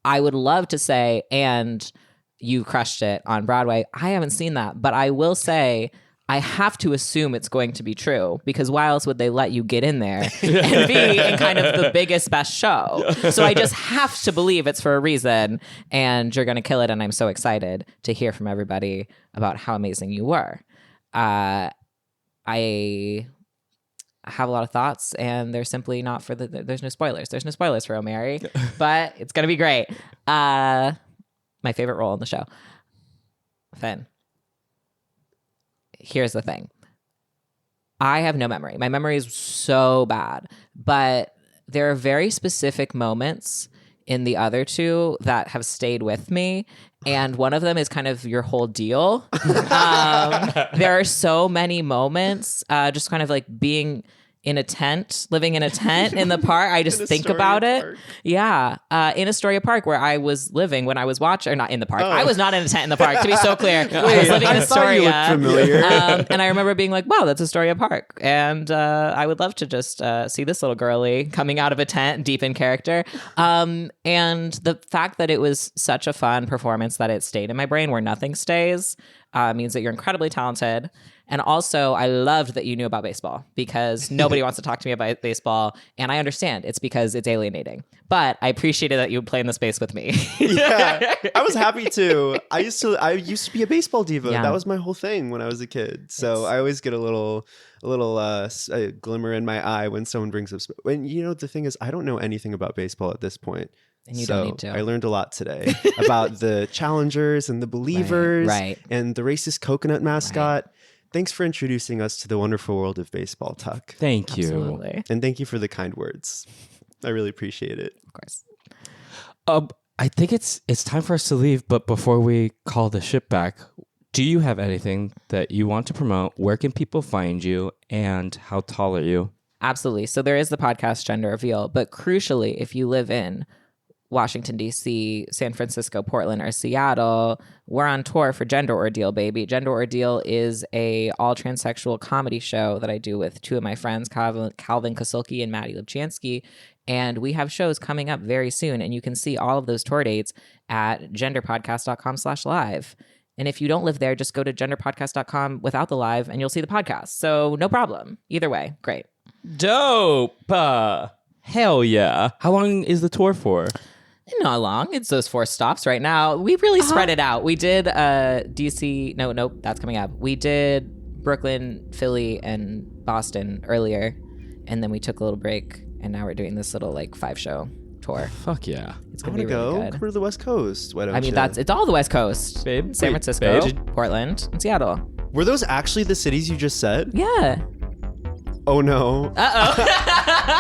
I would love to say, and you crushed it on Broadway. I haven't seen that, but I will say I have to assume it's going to be true, because why else would they let you get in there and be in kind of the biggest, best show? So I just have to believe it's for a reason, and you're going to kill it. And I'm so excited to hear from everybody about how amazing you were. I have a lot of thoughts, and they're simply not for there's no spoilers. There's no spoilers for O'Mary, but it's going to be great. My favorite role in the show. Finn. Here's the thing. I have no memory. My memory is so bad, but there are very specific moments in the other two that have stayed with me. And one of them is kind of your whole deal. There are so many moments, just kind of like being in a tent, living in a tent in the park. I just think about it. Park. Yeah. In Astoria Park, where I was living when I was watching, or not in the park. I was not in a tent in the park, to be so clear. I was living in Astoria.
You looked familiar.
And I remember being like, wow, that's Astoria Park. And I would love to just see this little girly coming out of a tent, deep in character. And the fact that it was such a fun performance that it stayed in my brain where nothing stays means that you're incredibly talented. And also, I loved that you knew about baseball, because nobody wants to talk to me about baseball. And I understand it's because it's alienating. But I appreciated that you would play in the space with me.
Yeah, I was happy to. I used to be a baseball diva.
Yeah.
That was my whole thing when I was a kid. So I always get a little a glimmer in my eye when someone brings up. When the thing is, I don't know anything about baseball at this point.
And you don't need to.
I learned a lot today about the challengers and the believers,
right.
And the racist coconut mascot. Right. Thanks for introducing us to the wonderful world of baseball, Tuck.
Thank you.
Absolutely.
And thank you for the kind words. I really appreciate it.
Of course.
I think it's time for us to leave, but before we call the ship back, do you have anything that you want to promote? Where can people find you, and how tall are you?
Absolutely. So there is the podcast Gender Reveal, but crucially, if you live in Washington, D.C., San Francisco, Portland, or Seattle, we're on tour for Gender Ordeal, baby. Gender Ordeal is a all transsexual comedy show that I do with two of my friends, Calvin Kasulki and Maddie Lipchansky. And we have shows coming up very soon, and you can see all of those tour dates at genderpodcast.com/live. And if you don't live there, just go to genderpodcast.com without the live, and you'll see the podcast. So no problem. Either way, great.
Dope. Hell yeah. How long is the tour for?
Not long. It's those 4 stops right now. We really spread it out. We did DC. Nope, that's coming up. We did Brooklyn, Philly, and Boston earlier, and then we took a little break, and now we're doing this little 5-show tour.
Fuck yeah.
It's
I
gonna
want
be
to
really
go.
good.
Go to the West Coast. Why don't you?
It's all the West Coast,
babe.
San Francisco,
babe.
Portland, and Seattle.
Were those actually the cities you just said?
Yeah.
Oh no.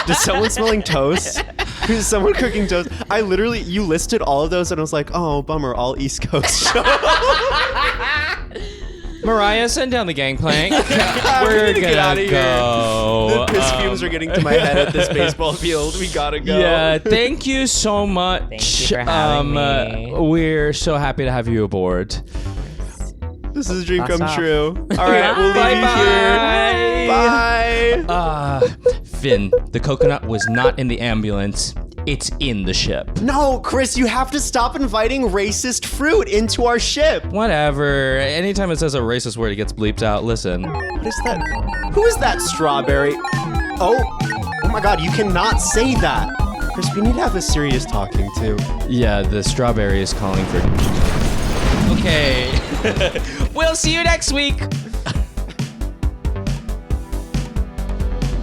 Does someone smelling toast? Is someone cooking toast? You listed all of those and I was like, oh, bummer, all East Coast shows.
Mariah, send down the gangplank.
We're
gonna
get out of
go.
Here. The piss fumes are getting to my head at this baseball field. We gotta go.
Yeah, thank you so much.
Thank you for having me.
We're so happy to have you aboard.
This is a dream
That's
come
off.
true. All right, we'll leave you here. Bye.
Finn, the coconut was not in the ambulance. It's in the ship.
No, Chris, you have to stop inviting racist fruit into our ship.
Whatever. Anytime it says a racist word, it gets bleeped out. Listen.
What is that? Who is that strawberry? Oh my God, you cannot say that. Chris, we need to have a serious talking to.
Yeah, the strawberry is calling for... Okay. We'll see you next week.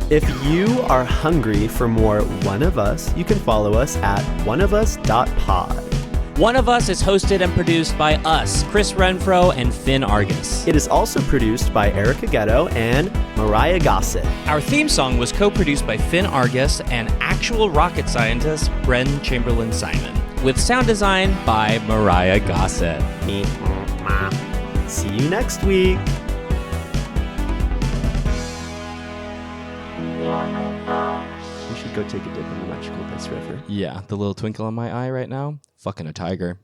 If you are hungry for more One of Us, you can follow us at oneofus.pod.
One of Us is hosted and produced by us, Chris Renfro and Finn Argus.
It is also produced by Erica Ghetto and Mariah Gossett.
Our theme song was co-produced by Finn Argus and actual rocket scientist Bren Chamberlain Simon, with sound design by Mariah Gossett.
See you next week.
We should go take a dip in the Magical Piss River.
Yeah, the little twinkle in my eye right now, fucking a tiger.